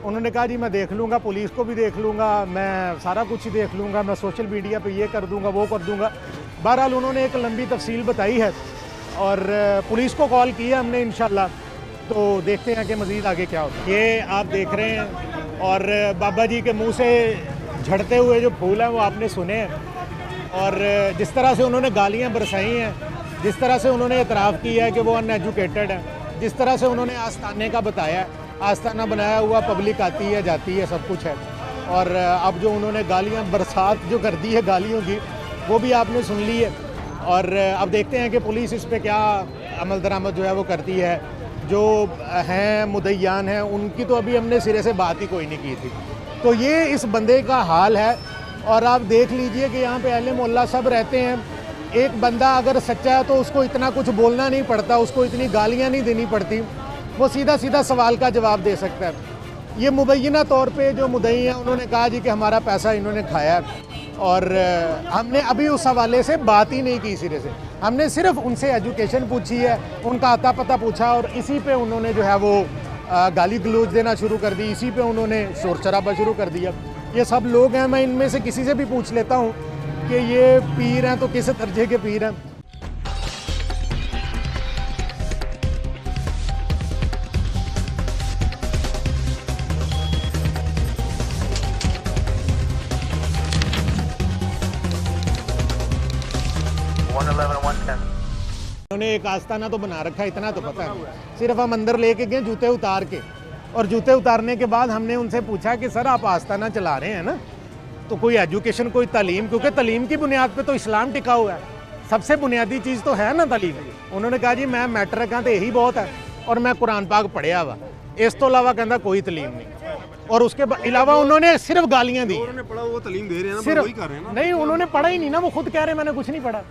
उन्होंने कहा जी मैं देख लूँगा, पुलिस को भी देख लूँगा, मैं सारा कुछ ही देख लूँगा, मैं सोशल मीडिया पे ये कर दूँगा, वो कर दूँगा। बहरहाल उन्होंने एक लंबी तफसील बताई है और पुलिस को कॉल किया हमने इंशाल्लाह, तो देखते हैं कि मज़ीद आगे क्या होता है। ये आप देख रहे हैं और बाबा जी के मुँह से झड़ते हुए जो फूल हैं वो आपने सुने हैं और जिस तरह से उन्होंने गालियाँ बरसाई हैं, जिस तरह से उन्होंने इतराफ़ किया है कि वो अनएजुकेटेड है, जिस तरह से उन्होंने आस्ताने का बताया है, आस्ताना बनाया हुआ, पब्लिक आती है जाती है, सब कुछ है। और अब जो उन्होंने गालियाँ बरसात जो कर दी है गालियों की, वो भी आपने सुन ली है। और अब देखते हैं कि पुलिस इस पर क्या अमल दरामद जो है वो करती है। जो हैं मुद्दईयान हैं उनकी तो अभी हमने सिरे से बात ही कोई नहीं की थी। तो ये इस बंदे का हाल है। और आप देख लीजिए कि यहाँ पे अहले मोहल्ला सब रहते हैं। एक बंदा अगर सच्चा है तो उसको इतना कुछ बोलना नहीं पड़ता, उसको इतनी गालियाँ नहीं देनी पड़ती, वो सीधा सीधा सवाल का जवाब दे सकता है। ये मुबैना तौर पे जो मुद्दई हैं उन्होंने कहा जी कि हमारा पैसा इन्होंने खाया है और हमने अभी उस हवाले से बात ही नहीं की सिरे से। हमने सिर्फ उनसे एजुकेशन पूछी है, उनका आता पता पूछा और इसी पे उन्होंने जो है वो गाली गलौज देना शुरू कर दी, इसी पे उन्होंने शोर शराबा शुरू कर दिया। ये सब लोग हैं, मैं इनमें से किसी से भी पूछ लेता हूँ कि ये पीर हैं तो किस दर्जे के पीर हैं। उन्होंने एक आस्ताना तो बना रखा है, इतना तो पता है। सिर्फ हम अंदर लेके गए जूते उतार के, और जूते उतारने के बाद हमने उनसे पूछा कि सर आप आस्ताना चला रहे हैं ना, तो कोई एजुकेशन, कोई तालीम, क्योंकि तालीम की बुनियाद पे तो इस्लाम टिका हुआ है, सबसे बुनियादी चीज़ तो है ना तालीम। उन्होंने कहा जी मैं मैट्रिक हाँ तो यही बहुत है और मैं कुरान पाक पढ़िया हुआ, इस तो अलावा कहता कोई तालीम नहीं। और उसके अलावा उन्होंने सिर्फ गालियाँ दी। उन्होंने पढ़ा वो तालीम दे रहे हैं ना, सिर्फ वही कर रहे हैं ना। नहीं, उन्होंने पढ़ा ही नहीं ना, वो खुद कह रहे हैं मैंने कुछ नहीं पढ़ा।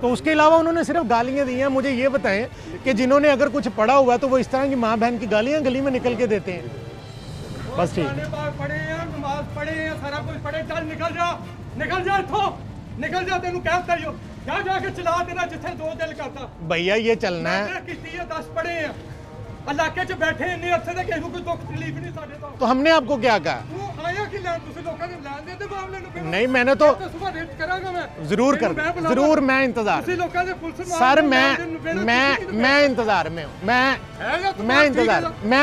तो उसके अलावा उन्होंने सिर्फ गालियाँ दी हैं। मुझे ये बताएं कि जिन्होंने अगर कुछ पढ़ा हुआ है तो वो इस तरह की माँ बहन की गालियाँ गली में निकल के देते हैं। बस ठीक है। पढ़े हैं, नमाज पढ़े हैं, सारा कुछ पढ़े, चल निकल जा, निकल जा इथों, निकल जा, तेनू क्या चाहिए, जा जाके चला देना जिथे जो दिल करता। भैया ये चलना है, किसी 10 पढ़े हैं, इलाके च बैठे इन्ने अरसे ते किसी कोई दुख तकलीफ नहीं साडे तो हमने आपको क्या कहा? तू आया कि लैन तुसी लोकां ने लैन दे मामले नु? नहीं, मैंने तो सुबह रेट करांगा मैं, जरूर कर, जरूर मैं इंतजार, तुसी लोकां ने पुलिस सर मैं इंतजार में हूँ, मैं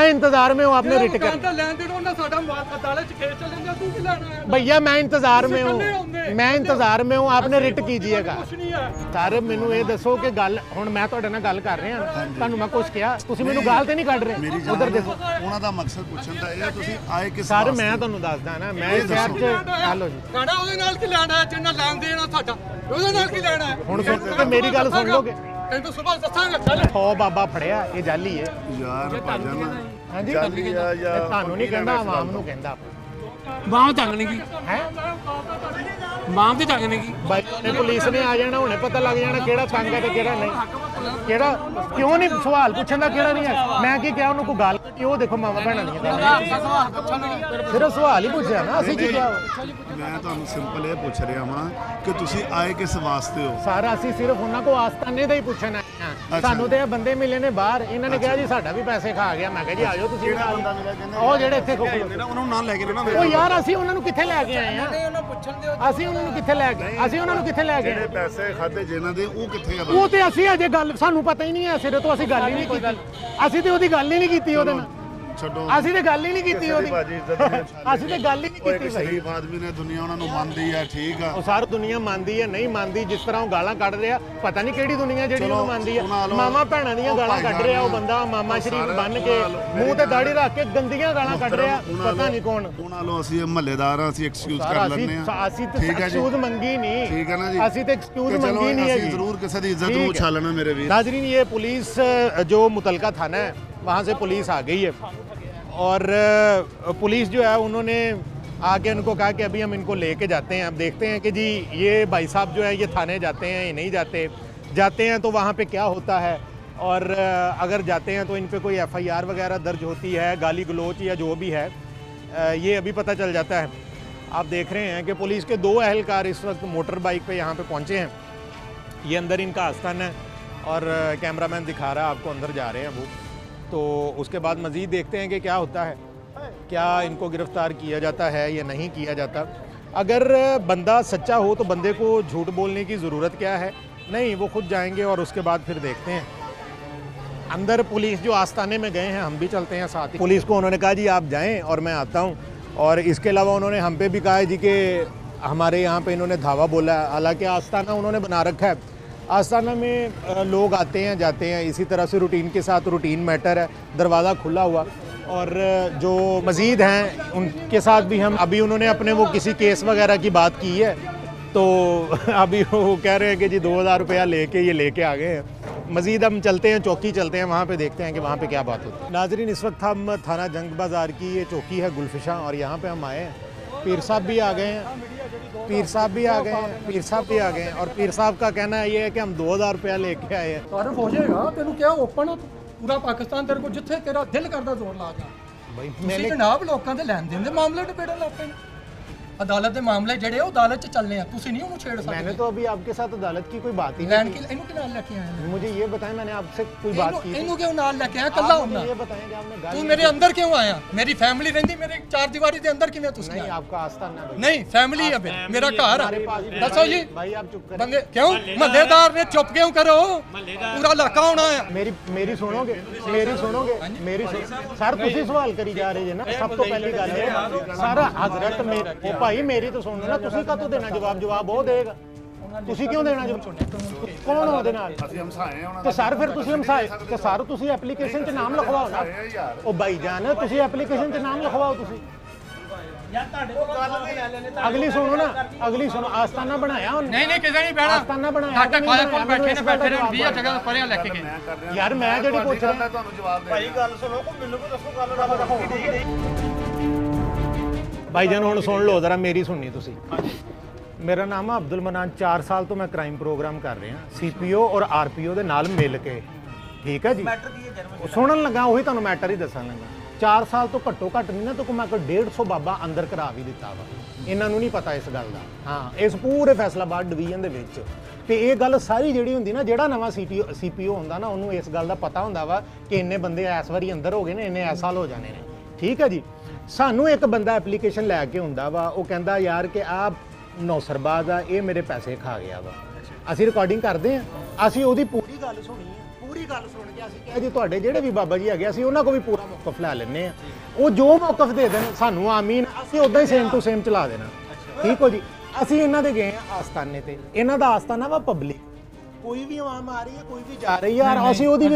इंतजार में हूँ। आपने रिट कर लैन देनो ना, साडा अदालत च केस चलेंदा, तू की लेना है? भैया मैं इंतजार में हूँ, मैं इंतजार में हूँ, आपने रिट कीजिएगा। कुछ नहीं है सर मैनू ये दसो कि गल हुण मैं तुहाडे नाल गल कर रहा हां, तुहानू मैं कुछ किया, तुसी मैनू गाल ते नहीं कढ रहे। उधर देखो, ਉਹਨਾਂ ਦਾ ਮਕਸਦ ਪੁੱਛਣ ਦਾ ਇਹ ਹੈ ਤੁਸੀਂ ਆਏ ਕਿਸ सर मैं ਤੁਹਾਨੂੰ ਦੱਸਦਾ ਨਾ, ਮੈਂ ਸ਼ਹਿਰ ਚ ਹਲੋ ਜੀ, ਗਾਣਾ ਉਹਦੇ ਨਾਲ ਕੀ ਲੈਣਾ ਹੈ, ਜਿੰਨਾ ਲੈਣ ਦੇਣਾ ਸਾਡਾ, ਉਹਦੇ ਨਾਲ ਕੀ ਲੈਣਾ ਹੈ? ਹੁਣ ਸੁਣ ਤੇ ਮੇਰੀ ਗੱਲ ਸੁਣ ਲੋਗੇ। ਤੈਨੂੰ ਸੁਬਹ ਦੱਸਾਂਗਾ, ਚੱਲ ਹੋ ਬਾਬਾ ਫੜਿਆ, ਇਹ ਜਾਲੀ ਹੈ ਯਾਰ ਭਾਜਨ ਹਾਂਜੀ, ਜਾਲੀ ਆ ਜਾਂ ਇਹ ਤੁਹਾਨੂੰ ਨਹੀਂ ਕਹਿੰਦਾ, ਆਵਾਮ ਨੂੰ ਕਹਿੰਦਾ। ਬਾਂਹ ਤੱਕਣੀ ਕੀ ਹੈ ਬਾਂਹ ਤੇ ਤੱਕਣੀ ਕੀ ਬਾਈ ਨੇ ਪੁਲਿਸ ਨੇ ਆ ਜਾਣਾ, ਹੁਣੇ ਪਤਾ ਲੱਗ ਜਾਣਾ ਕਿਹੜਾ ਤੰਗ ਹੈ ਤੇ ਕਿਹੜਾ ਨਹੀਂ। ਕਿਹੜਾ ਕਿਉਂ ਨਹੀਂ ਸਵਾਲ ਪੁੱਛਣ ਦਾ ਕਿਹੜਾ ਨਹੀਂ ਹੈ? ਮੈਂ ਕੀ ਕਿਹਾ ਉਹਨੂੰ ਕੋਈ ਗੱਲ ਕੀਤੀ? ਉਹ ਦੇਖੋ ਮਾਵਾ ਭੈਣਾਂ ਦੀਆਂ ਸਿਰਫ ਸਵਾਲ ਹੀ ਪੁੱਛਿਆ ਨਾ, ਅਸੀਂ ਕੀ ਕਿਹਾ? ਮੈਂ ਤੁਹਾਨੂੰ ਸਿੰਪਲ ਇਹ ਪੁੱਛ ਰਿਹਾ ਵਾਂ ਕਿ ਤੁਸੀਂ ਆਏ ਕਿਸ ਵਾਸਤੇ ਹੋ? ਸਾਰਾ ਅਸੀਂ ਸਿਰਫ ਉਹਨਾਂ ਕੋ ਆਸਤਾਨੇ ਦਾ ਹੀ ਪੁੱਛਣ ਆਏ ਹਾਂ। ਸਾਨੂੰ ਤੇ ਇਹ ਬੰਦੇ ਮਿਲੇ ਨੇ ਬਾਹਰ, ਇਹਨਾਂ ਨੇ ਕਿਹਾ ਜੀ ਸਾਡਾ ਵੀ ਪੈਸੇ ਖਾ ਗਿਆ। ਮੈਂ ਕਿਹਾ ਜੀ ਆਜੋ ਤੁਸੀਂ ਵੀ ਨਾਲ। ਉਹ ਜਿਹੜੇ ਇੱਥੇ ਖੋਖਲੇ ਉਹਨਾਂ ਨੂੰ ਨਾਲ ਲੈ ਕੇ ਨਾ ਉਹ ਯਾਰ ਅਸੀਂ ਉਹਨਾਂ ਨੂੰ ਕਿੱਥੇ ਲੈ ਕੇ ਆਏ ਆ? ਅਸੀਂ ਉਹਨਾਂ ਨੂੰ ਕਿੱਥੇ ਲੈ ਕੇ ਜਿਹੜੇ ਪੈਸੇ ਖਾਦੇ ਜਿਨ੍ਹਾਂ ਦੇ ਉਹ ਕਿੱਥੇ ਆ? ਉਹ ਤੇ ਅਸੀਂ ਅਜੇ ਗੱਲ ਸਾਨੂੰ ਪਤਾ ਹੀ ਨਹੀਂ ਹੈ, ਸਿਰੇ ਤੋਂ ਅਸੀਂ ਗੱਲ ਹੀ ਨਹੀਂ ਕੀਤੀ। ਅਸੀਂ ਤੇ ਉਹਦੀ ਗੱਲ ਹੀ ਨਹੀਂ ਕੀਤੀ ਉਹਦੇ ਨਾਲ। ਛੱਡੋ, ਅਸੀਂ ਤੇ ਗੱਲ ਹੀ ਨਹੀਂ ਕੀਤੀ ਉਹਦੀ। ਅਸੀਂ ਤੇ ਗੱਲ ਹੀ ਨਹੀਂ ਕੀਤੀ। ਸ਼ਰੀਫ ਆਦਮੀ ਨੇ, ਦੁਨੀਆ ਉਹਨਾਂ ਨੂੰ ਮੰਨਦੀ ਆ, ਠੀਕ ਆ। ਉਹ ਸਾਰੀ ਦੁਨੀਆ ਮੰਨਦੀ ਹੈ, ਨਹੀਂ ਮੰਨਦੀ। ਜਿਸ ਤਰ੍ਹਾਂ ਉਹ ਗਾਲਾਂ ਕੱਢ ਰਿਹਾ, ਪਤਾ ਨਹੀਂ ਕਿਹੜੀ ਦੁਨੀਆ ਜਿਹੜੀ ਉਹਨੂੰ ਮੰਨਦੀ ਹੈ। ਮਾਮਾ ਭੈਣਾਂ ਦੀਆਂ ਗਾਲਾਂ ਕੱਢ ਰਿਹਾ ਉਹ ਬੰਦਾ, ਮਾਮਾ ਸ਼ਰੀਫ ਬੰਨ ਕੇ ਮੂੰਹ ਤੇ ਦਾੜੀ ਰੱਖ ਕੇ ਗੰਦੀਆਂ ਗਾਲਾਂ ਕੱਢ ਰਿਹਾ, ਪਤਾ ਨਹੀਂ ਕੌਣ। ਉਹਨਾਂ ਨੂੰ ਅਸੀਂ ਮਹੱਲੇਦਾਰ ਆ, ਅਸੀਂ ਐਕਸਕਿਊਜ਼ ਕਰ ਲੈਂਦੇ ਆ। ਅਸੀਂ ਤੇ ਐਕਸਕਿਊਜ਼ ਮੰਗੀ ਨਹੀਂ, ਠੀਕ ਹੈ ਨਾ ਜੀ। ਅਸੀਂ ਤੇ ਐਕਸਕਿਊਜ਼ ਮੰਗੀ नहीं है। जरूर किसी की इज्जत को उछालना मेरे वीर। नाजरीन, ये पुलिस जो मुतलका थाना है वहाँ से पुलिस आ गई है और पुलिस जो है उन्होंने आके उनको कहा कि अभी हम इनको लेके जाते हैं। अब देखते हैं कि जी ये भाई साहब जो है ये थाने जाते हैं या नहीं जाते हैं तो वहाँ पे क्या होता है, और अगर जाते हैं तो इन पे कोई FIR वगैरह दर्ज होती है, गाली गलोच या जो भी है, ये अभी पता चल जाता है। आप देख रहे हैं कि पुलिस के 2 अहलकार इस वक्त मोटर बाइक पे यहाँ पे पहुँचे हैं। ये अंदर इनका आस्थान है और कैमरामैन दिखा रहा है आपको, अंदर जा रहे हैं वो। तो उसके बाद मज़ीद देखते हैं कि क्या होता है, क्या इनको गिरफ़्तार किया जाता है या नहीं किया जाता। अगर बंदा सच्चा हो तो बंदे को झूठ बोलने की ज़रूरत क्या है? नहीं, वो खुद जाएंगे और उसके बाद फिर देखते हैं। अंदर पुलिस जो आस्थाने में गए हैं, हम भी चलते हैं साथ ही। पुलिस को उन्होंने कहा जी आप जाएँ और मैं आता हूँ, और इसके अलावा उन्होंने हम पे भी कहा है जी कि हमारे यहाँ पे इन्होंने धावा बोला है। हालांकि आस्थाना उन्होंने बना रखा है, आस्थाना में लोग आते हैं जाते हैं इसी तरह से रूटीन के साथ, रूटीन मैटर है, दरवाज़ा खुला हुआ। और जो मज़ीद हैं उनके साथ भी हम अभी, उन्होंने अपने वो किसी केस वगैरह की बात की है तो अभी वो कह रहे हैं कि जी 2000 रुपया लेके आ गए हैं। मज़ीद हम चलते हैं, चौकी चलते हैं, वहाँ पे देखते हैं कि वहाँ पे क्या बात होती है। नाजरीन, इस वक्त हम थाना जंग बाज़ार की ये चौकी है गुलफिशा, और यहाँ पे हम आए हैं। पीर साहब भी आ गए हैं, पीर साहब भी आ गए हैं और पीर साहब का कहना है ये है कि हम 2000 रुपया लेके आए हैं। तारफ हो जाएगा, तेन क्या ओपन पूरा पाकिस्तान तेरे को जिथे तेरा दिल करता जोर ला जा भाई मैंने जनाब लोगों के लैन देन दे मामले निबेड़न लग पे अदालत के मामले ਜਿਹੜੇ ਉਹ ਅਦਾਲਤ ਚ ਚੱਲਨੇ ਆ, ਤੁਸੀਂ नहीं ਉਹਨੂੰ ਛੇੜ ਸਕਦੇ। मैंने तो अभी आपके साथ अदालत की कोई बात ही लैन नहीं के ਇਹਨੂੰ ਕਿ ਨਾਲ ਲੈ ਕੇ ਆਇਆ की। मुझे ये बताएं, मैंने आपसे कोई बात की? ਇਹਨੂੰ ਕਿਉਂ ਨਾਲ ਲੈ ਕੇ ਆਇਆ ਕੱਲਾ आप ਹੁੰਦਾ? मुझे ये बताएं कि आपने गाली ਤੂੰ ਮੇਰੇ ਅੰਦਰ ਕਿਉਂ ਆਇਆ? ਮੇਰੀ ਫੈਮਿਲੀ ਰਹਿੰਦੀ ਮੇਰੇ ਚਾਰ ਦੀਵਾਰੀ ਦੇ ਅੰਦਰ ਕਿਵੇਂ ਤੁਸੀਂ नहीं, ਆਏ? आपका आस्थाना है भाई। ਨਹੀਂ ਫੈਮਿਲੀ ਹੈ ਮੇਰਾ ਘਰ ਹੈ। ਦੱਸੋ ਜੀ भाई आप चुप करें। ਬੰਦੇ ਕਿਉਂ ਮਹੱਲੇਦਾਰ ਨੇ ਚੁੱਪ ਕਿਉਂ ਕਰੋ? ਪੂਰਾ ਇਲਾਕਾ ਹੋਣਾ ਹੈ। मेरी सुनोगे सर, ਤੁਸੀਂ ਸਵਾਲ ਕਰੀ ਜਾ ਰਹੇ ਜੇ ਨਾ। ਸਭ ਤੋਂ ਪਹਿਲੀ ਗੱਲ ਹੈ ਸਾਰਾ ਹਜ਼ਰਤ ਮੇਰੇ ਉਹ ਭਾਈ ਮੇਰੀ ਤਾਂ ਸੁਣੋ ਨਾ, ਤੁਸੀਂ ਕਾਹਤੋਂ ਦੇਣਾ ਜਵਾਬ ਉਹ ਦੇਗਾ, ਤੁਸੀਂ ਕਿਉਂ ਦੇਣਾ ਜਵਾਬ? ਕੌਣ ਉਹਦੇ ਨਾਲ? ਅਸੀਂ ਹਮਸਾਏ ਆ ਉਹਨਾਂ ਤੇ ਸਰ ਫਿਰ ਤੁਸੀਂ ਹਮਸਾਏ ਤੇ ਸਰ ਤੁਸੀਂ ਐਪਲੀਕੇਸ਼ਨ 'ਚ ਨਾਮ ਲਿਖਵਾਓ ਨਾ। ਉਹ ਬਾਈ ਜਾਨ ਤੁਸੀਂ ਐਪਲੀਕੇਸ਼ਨ 'ਚ ਨਾਮ ਲਿਖਵਾਓ ਤੁਸੀਂ। ਅਗਲੀ ਸੁਣੋ ਆਸਤਾਨਾ ਬਣਾਇਆ ਉਹਨੇ। ਨਹੀਂ ਕਿਸੇ ਨਹੀਂ ਬਹਿਣਾ। ਆਸਤਾਨਾ ਬਣਾਇਆ ਡਾਕਟਰ ਕਾਲੇ ਕੋਲ ਬੈਠੇ ਨੇ 20 ਜਗ੍ਹਾ ਪਰਿਆ ਲੈ ਕੇ ਗਏ। ਯਾਰ ਮੈਂ ਜਿਹੜੀ ਪੁੱਛ ਰਿਹਾ ਤੁਹਾਨੂੰ ਜਵਾਬ ਦੇ ਭਾਈ ਗੱਲ ਸੁਣੋ ਕੋ ਮੈਨੂੰ ਕੋ ਦੱਸੋ ਗੱਲ भाई जान हुण सुन लो जरा, मेरी सुननी तुसी। मेरा नाम है अब्दुल मनान, 4 साल तो मैं क्राइम प्रोग्राम कर रहा, CPO और RPO दे नाल मिल के, ठीक है जी। सुनन लगा वही तुहानूं मैटर ही दसन लगा। 4 साल तो घट्टो घट्ट नहीं ना तो मैं कोई 150 बाबा अंदर करा भी दिता वा। इन्हां नूं नहीं पता इस गल दा। हाँ, इस पूरे फैसलाबाद डिवीजन दे विच ते ये गल सारी जिहड़ी हुंदी ना, जिहड़ा नवां CPO हुंदा ना, उहनूं इस गल दा पता हुंदा वा कि इन्ने बंदे इस वारी अंदर हो गए ने, इन्ने इस साल हो जाने ने, ठीक है जी। सानू एक बंदा एप्लीकेशन लैके हुंदा वा, वो कहंदा यार कि आ नौसरबाज आ, ये मेरे पैसे खा गया वा। ਅਸੀਂ ਰਿਕਾਰਡਿੰਗ ਕਰਦੇ ਹਾਂ, ਅਸੀਂ ਉਹਦੀ ਪੂਰੀ ਗੱਲ ਸੁਣੀ ਹੈ। ਪੂਰੀ ਗੱਲ ਸੁਣ ਕੇ ਅਸੀਂ ਕਿਹਾ ਜੀ ਤੁਹਾਡੇ ਜਿਹੜੇ ਵੀ ਬਾਬਾ ਜੀ ਹੈਗੇ, ਅਸੀਂ ਉਹਨਾਂ ਕੋਲ ਵੀ ਪੂਰਾ ਮੌਕਫ ਲੈ ਲੈਂਦੇ ਹਾਂ। ਉਹ ਜੋ ਮੌਕਫ ਦੇ ਦੇਣ ਸਾਨੂੰ ਆਮੀਨ, ਅਸੀਂ ਉਦਾਂ ਹੀ ਸੇਮ ਟੂ ਸੇਮ ਚਲਾ ਦੇਣਾ, ਠੀਕ ਹੋ ਜੀ। ਅਸੀਂ ਇਹਨਾਂ ਦੇ ਗਏ ਹਾਂ ਆਸਤਾਨੇ ਤੇ। ਇਹਨਾਂ ਦਾ ਆਸਤਾਨਾ ਵਾ ਪਬਲਿਕ, ਕੋਈ ਵੀ ਆਵਾਮ ਆ ਰਹੀ ਹੈ, ਕੋਈ ਵੀ ਜਾ ਰਹੀ ਹੈ, ਔਰ ਅਸੀਂ ਉਹਦੀ ਵੀ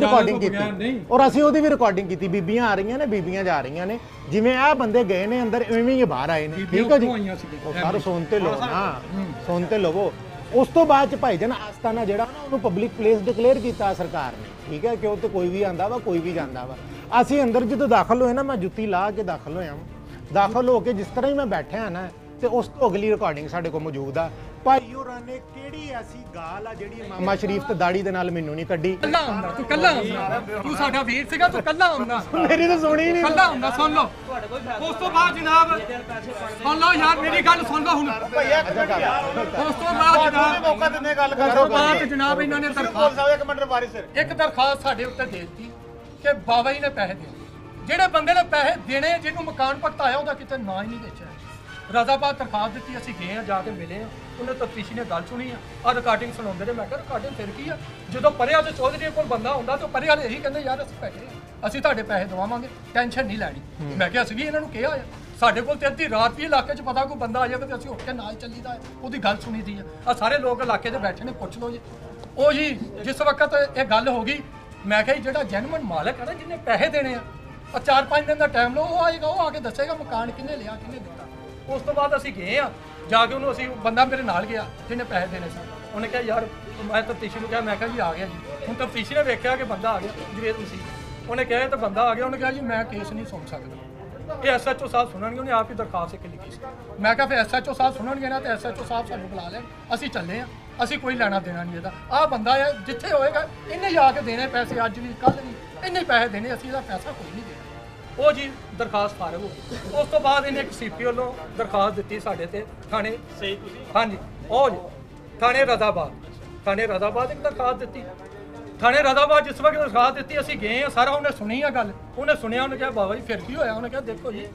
ਰਿਕਾਰਡਿੰਗ ਕੀਤੀ, ਬੀਬੀਆਂ ਆ ਰਹੀਆਂ ਨੇ, ਬੀਬੀਆਂ ਜਾ ਰਹੀਆਂ ਨੇ। ਜਿਵੇਂ ਆਹ ਬੰਦੇ ਗਏ ਨੇ ਅੰਦਰ, ਇਵੇਂ ਹੀ ਬਾਹਰ ਆਏ ਨੇ, ਠੀਕ ਹੈ ਜੀ। ਉਹ ਸਰ ਸੁਣ ਤੇ ਲਓ ਨਾ, ਸੁਣ ਤੇ ਲਵੋ। ਉਸ ਤੋਂ ਬਾਅਦ ਚ ਭਾਈਜਾਨ ਆਸਤਾਨਾ ਜਿਹੜਾ ਨਾ, ਉਹਨੂੰ ਪਬਲਿਕ ਪਲੇਸ ਡਿਕਲੇਅਰ ਕੀਤਾ ਸਰਕਾਰ ਨੇ, ਠੀਕ ਹੈ, ਕਿ ਉਹ ਤੇ ਕੋਈ ਵੀ ਆਂਦਾ ਵਾ, ਕੋਈ ਵੀ ਜਾਂਦਾ ਵਾ। ਅਸੀਂ ਅੰਦਰ ਜਦੋਂ ਦਾਖਲ ਹੋਏ ਨਾ, ਮੈਂ ਜੁੱਤੀ ਲਾ ਕੇ ਦਾਖਲ ਹੋਇਆ ਦਾਖਲ ਹੋ ਕੇ ਜਿਸ ਤਰ੍ਹਾਂ ਹੀ ਮੈਂ ਬੈਠਿਆ ਨਾ ਤੇ ਉਸ ਤੋਂ ਅਗਲੀ ਰਿਕਾਰਡਿੰਗ ਸਾਡੇ ਕੋਲ ਮੌਜੂਦ ਆ। ਭਾਈ ਹੋਰਾਂ ਨੇ ਕਿਹੜੀ ਐਸੀ ਗਾਲ ਆ ਜਿਹੜੀ ਮਾਮਾ ਸ਼ਰੀਫ ਤੇ ਦਾੜੀ ਦੇ ਨਾਲ ਮੈਨੂੰ ਨਹੀਂ ਕੱਢੀ। ਕੱਲਾ ਹੁੰਦਾ ਤੂੰ, ਕੱਲਾ ਹੁੰਦਾ ਤੂੰ, ਸਾਡਾ ਵੀਰ ਸੀਗਾ ਤੂੰ, ਕੱਲਾ ਹੁੰਦਾ। ਮੇਰੀ ਤਾਂ ਸੁਣੀ ਨਹੀਂ, ਕੱਲਾ ਹੁੰਦਾ। ਸੁਣ ਲਓ ਉਸ ਤੋਂ ਬਾਅਦ ਜਨਾਬ, ਸੁਣ ਲਓ ਯਾਰ ਮੇਰੀ ਗੱਲ ਸੁਣ ਲਓ ਹੁਣ। ਉਸ ਤੋਂ ਬਾਅਦ ਜਨਾਬ ਮੌਕਾ ਦਿੰਦੇ ਗੱਲ ਉਸ ਤੋਂ ਬਾਅਦ ਜਨਾਬ ਇਹਨਾਂ ਨੇ ਇੱਕ ਦਰਖਾਸਤ ਸਾਡੇ ਉੱਤੇ ਦੇ ਦਿੱਤੀ ਕਿ ਬਾਬਾ ਜੀ ਨੇ ਪੈਸੇ ਦੇ ਜਿਹੜੇ ਬੰਦੇ ਨੇ ਪੈਸੇ ਦੇਣੇ, ਜਿਹਨੂੰ ਮਕਾਨ ਭਗਤਾਇਆ ਉਹਦਾ ਕਿਤੇ ਨਾਂ ਹੀ ਨਹੀਂ ਦੇਖਿਆ। ਰਾਜ਼ਾਬਾਦ ਦਰਖਾਸਤ ਦਿੱਤੀ, ਅਸੀਂ ਗਏ ਆ, ਜਾ ਕੇ ਮਿਲੇ ਆ, ਉਹਨੇ ਤਫਤੀਸ਼ੀ ਨੇ ਗੱਲ ਸੁਣੀ ਆ ਰਿਕਾਰਡਿੰਗ ਸੁਣਾਉਂਦੇ ਨੇ। ਮੈਂ ਕਿਹਾ ਰਿਕਾਰਡਿੰਗ ਫਿਰ ਕੀ ਆ, ਜਦੋਂ ਪਰਿਆ ਤੇ ਚੌਧਰੀ ਕੋਲ ਬੰਦਾ ਹੁੰਦਾ ਤੇ ਪਰੇ ਵਾਲੇ ਇਹੀ ਕਹਿੰਦੇ ਯਾਰ ਅਸੀਂ ਪੈਸੇ ਅਸੀਂ ਤੁਹਾਡੇ ਪੈਸੇ ਦਵਾਵਾਂਗੇ, ਟੈਨਸ਼ਨ ਨਹੀਂ ਲੈਣੀ। ਮੈਂ ਕਿਹਾ ਅਸੀਂ ਵੀ ਇਹਨਾਂ ਨੂੰ ਕਿਹਾ ਆ, ਸਾਡੇ ਕੋਲ ਤੇ ਅੱਧੀ ਰਾਤ ਵੀ ਇਲਾਕੇ 'ਚ ਪਤਾ ਕੋਈ ਬੰਦਾ ਆ ਜਾਵੇ ਤੇ ਅਸੀਂ ਉੱਠ ਕੇ ਨਾਲ ਚੱਲੀਦਾ ਹੈ, ਉਹਦੀ ਗੱਲ ਸੁਣੀ ਦੀ ਆ ਸਾਰੇ ਲੋਕ ਇਲਾਕੇ 'ਚ ਬੈਠੇ ਨੇ, ਪੁੱਛ ਲਓ ਜੀ। ਉਹ ਜੀ ਜਿਸ ਵਕਤ ਇਹ ਗੱਲ ਹੋ ਗਈ, ਮੈਂ ਕਿਹਾ ਜਿਹੜਾ ਜੈਨੂਇਨ ਮਾਲਕ ਹੈ ਨਾ, ਜਿਹਨੇ ਪੈਸੇ ਦੇਣੇ ਆ, 4-5 ਦਿਨ ਦਾ ਟਾਈਮ ਲਓ, ਉਹ ਆਏਗਾ, ਉਹ ਆ ਕੇ ਦੱਸੇਗਾ ਮਕਾਨ ਕਿੰਨੇ ਲਿਆ ਕਿੰਨੇ ਦਿੱਤਾ। ਉਸ ਤੋਂ ਬਾਅਦ ਅਸੀਂ ਗਏ ਆ, ਜਾ ਕੇ ਉਹਨੂੰ ਅਸੀਂ ਬੰਦਾ ਮੇਰੇ ਨਾਲ ਗਿਆ ਜਿਹਨੇ ਪੈਸੇ ਦੇਣੇ ਸੀ, ਉਹਨੇ ਕਿਹਾ ਯਾਰ ਮੈਂ ਤਫਤੀਸ਼ੀ ਨੂੰ ਕਿਹਾ, ਮੈਂ ਕਿਹਾ ਜੀ ਆ ਗਿਆ ਜੀ। ਹੁਣ ਤਫਤੀਸ਼ੀ ਨੇ ਵੇਖਿਆ ਕਿ ਬੰਦਾ ਆ ਗਿਆ, ਜਵੇਦ ਮਸੀਹ, ਉਹਨੇ ਕਿਹਾ ਤਾਂ ਬੰਦਾ ਆ ਗਿਆ। ਉਹਨੇ ਕਿਹਾ ਜੀ ਮੈਂ ਕੇਸ ਨਹੀਂ ਸੁਣ ਸਕਦਾ, ਇਹ ਐਸਐਚਓ ਸਾਹਿਬ ਸੁਣਨਗੇ। ਉਹਨੇ ਆਪ ਹੀ ਦਰਖਾਸਤ ਇੱਕ ਲਿਖੀ ਸੀ। ਮੈਂ ਕਿਹਾ ਫਿਰ ਐਸਐਚਓ ਸਾਹਿਬ ਸੁਣਨਗੇ ਨਾ ਤੇ ਐਸਐਚਓ ਸਾਹਿਬ ਸਾਨੂੰ ਬੁਲਾ ਲੈਣ, ਅਸੀਂ ਚੱਲੇ ਆ, ਅਸੀਂ ਕੋਈ ਲੈਣਾ ਦੇਣਾ ਨਹੀਂ ਇਹਦਾ। ਆਹ ਬੰਦਾ ਹੈ ਜਿੱਥੇ ਹੋਏਗਾ ਇਹਨੇ ਜਾ ਕੇ ਦੇਣੇ ਪੈਸੇ, ਅੱਜ ਵੀ ਕੱਲ ਵੀ ਇੰਨੇ ਪੈਸੇ ਦੇਣੇ, ਅਸੀਂ ਇਹਦਾ ਪੈਸਾ ਕੋਈ ਨਹੀਂ ਦੇਣਾ। ਉਹ ਜੀ ਦਰਖਾਸਤ ਫਾਰਗ ਹੋ ਗਈ। ਉਸ ਤੋਂ ਬਾਅਦ ਇਹਨੇ ਇੱਕ ਸੀਪੀ ਵੱਲੋਂ ਦਰਖਾਸਤ ਦਿੱਤੀ ਸਾਡੇ ਤੇ ਥਾਣੇ, ਸਹੀ ਤੁਸੀਂ ਹਾਂਜੀ ਉਹ ਜੀ ਥਾਣੇ ਰਜ਼ਾਬਾਦ ਇੱਕ ਦਰਖਾਸਤ ਦਿੱਤੀ। ਥਾਣੇ ਰਜ਼ਾਬਾਦ ਜਿਸ ਵਕਤ ਦਰਖਾਸਤ ਦਿੱਤੀ, ਅਸੀਂ ਗਏ ਆ, ਸਾਰਾ ਉਹਨੇ ਸੁਣੀ ਆ ਗੱਲ, ਉਹਨੇ ਸੁਣਿਆ, ਉਹਨੇ ਕਿਹਾ ਬਾਬਾ ਜੀ ਫਿਰ ਕੀ ਹੋਇਆ। ਉਹਨੇ ਕਿਹਾ ਦੇਖੋ ਜੀ,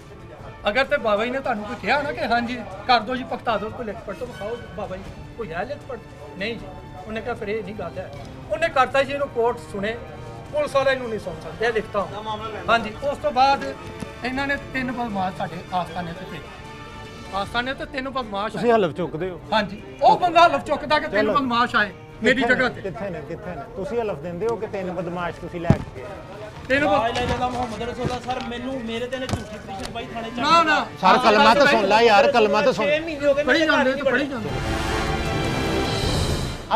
ਅਗਰ ਤੇ ਬਾਬਾ ਜੀ ਨੇ ਤੁਹਾਨੂੰ ਕੋਈ ਕਿਹਾ ਨਾ ਕਿ ਹਾਂਜੀ ਕਰ ਦਿਓ ਜੀ, ਭਗਤਾ ਦਿਓ, ਕੋਈ ਲਿਖ ਪੜ੍ਹ ਤੋਂ ਵਿਖਾਓ ਬਾਬਾ ਜੀ, ਕੋਈ ਹੈ ਲਿਖ ਪੜ੍ਹ, ਨਹੀਂ ਜੀ। ਉਹਨੇ ਕਿਹਾ ਫਿਰ ਇਹ ਨਹੀਂ ਗੱਲ ਹੈ। ਉਹਨੇ ਕਰਤਾ ਜੀ, ਇਹਨੂੰ ਕੋਰਟ ਸੁਣੇ, ਪੁਲਿਸ ਵਾਲੇ ਨੂੰ ਨਹੀਂ ਸੁਣ ਸਕਦੇ, ਇਹ ਲਿਖਤਾ ਹਾਂਜੀ। ਉਸ ਤੋਂ ਬਾਅਦ ਇਹਨਾਂ ਨੇ 3 ਬਦਮਾਸ਼ ਸਾਡੇ ਆਸਤਾਨੇ ਤੇ ਤੇ 3 ਬਦਮਾਸ਼ ਤੁਸੀਂ ਹਲਫ ਚੁੱਕਦੇ ਹੋ? ਹਾਂਜੀ, ਉਹ ਬੰਦਾ ਹਲਫ ਚੁੱਕਦਾ ਕਿ 3 ਬਦਮਾਸ਼ ਆਏ ਮੇਰੀ ਜਗ੍ਹਾ ਤੇ। ਕਿੱਥੇ ਨੇ ਤੁਸੀਂ ਹਲਫ ਦਿੰਦੇ ਹੋ ਕਿ 3 ਬਦਮਾਸ਼ ਤੁਸੀਂ ਲੈ ਕੇ ਗਏ? 3 ਮੁਹੰਮਦ ਰਸੂਲullah ਸਰ, ਮੈਨੂੰ ਮੇਰੇ ਤੇ ਨੇ ਝੂਠੀ ਪਟੀਸ਼ਨ ਪਾਈ ਥਾਣੇ ਚ। ਨਾ ਸਰ ਕਲਮਾ ਤਾਂ ਸੁਣ ਲੈ ਯਾਰ, ਕਲਮਾ ਤਾਂ ਸੁਣ। 6 ਮਹੀਨੇ ਹੋ ਗਏ ਪੜੀ ਜਾਂਦੇ ਤੇ ਪੜੀ ਜਾਂਦੇ।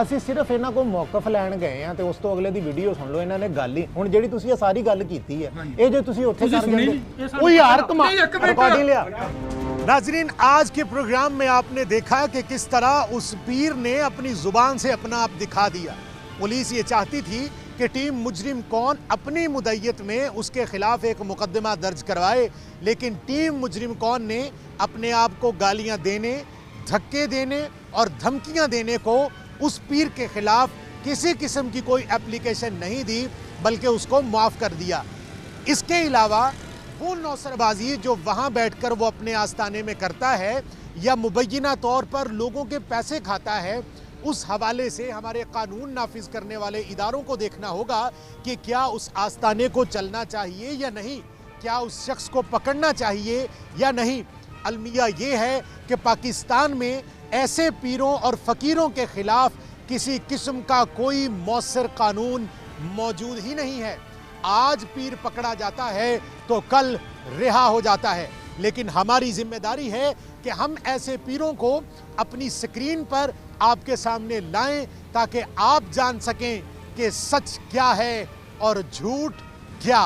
ਅਸੀਂ ਸਿਰਫ ਇਹਨਾਂ ਕੋਲ ਮੌਕਫ ਲੈਣ ਗਏ ਆ ਤੇ ਉਸ ਤੋਂ ਅਗਲੇ ਦੀ ਵੀਡੀਓ ਸੁਣ ਲਓ। ਇਹਨਾਂ ਨੇ ਗੱਲ ਹੀ ਹੁਣ ਜਿਹੜੀ ਤੁਸੀਂ ਇਹ ਸਾਰੀ ਗੱਲ ਕੀਤੀ ਹੈ, ਇਹ ਜੇ ਤੁਸੀਂ ਉੱਥੇ ਕਰ ਜਾਂਦੇ ਉਹ ਯਾਰ ਕਮਾਲ ਰਿਕਾਰਡਿੰਗ ਲਿਆ। नाजरीन, आज के प्रोग्राम में आपने देखा कि किस तरह उस पीर ने अपनी जुबान से अपना आप दिखा दिया। पुलिस ये चाहती थी कि टीम मुजरिम कौन अपनी मुद्दत में उसके खिलाफ एक मुकदमा दर्ज करवाए, लेकिन टीम मुजरिम कौन ने अपने आप को गालियां देने, धक्के देने और धमकियां देने को उस पीर के खिलाफ किसी किस्म की कोई एप्लीकेशन नहीं दी, बल्कि उसको माफ़ कर दिया। इसके अलावा वो नौसरबाजी जो वहाँ बैठकर वो अपने आस्थाने में करता है या मुबैना तौर पर लोगों के पैसे खाता है, उस हवाले से हमारे कानून नाफिज करने वाले इदारों को देखना होगा कि क्या उस आस्थाने को चलना चाहिए या नहीं, क्या उस शख्स को पकड़ना चाहिए या नहीं। अलमिया ये है कि पाकिस्तान में ऐसे पीरों और फ़कीरों के ख़िलाफ़ किसी किस्म का कोई मौसर कानून मौजूद ही नहीं है। आज पीर पकड़ा जाता है तो कल रिहा हो जाता है, लेकिन हमारी जिम्मेदारी है कि हम ऐसे पीरों को अपनी स्क्रीन पर आपके सामने लाएं ताकि आप जान सकें कि सच क्या है और झूठ क्या।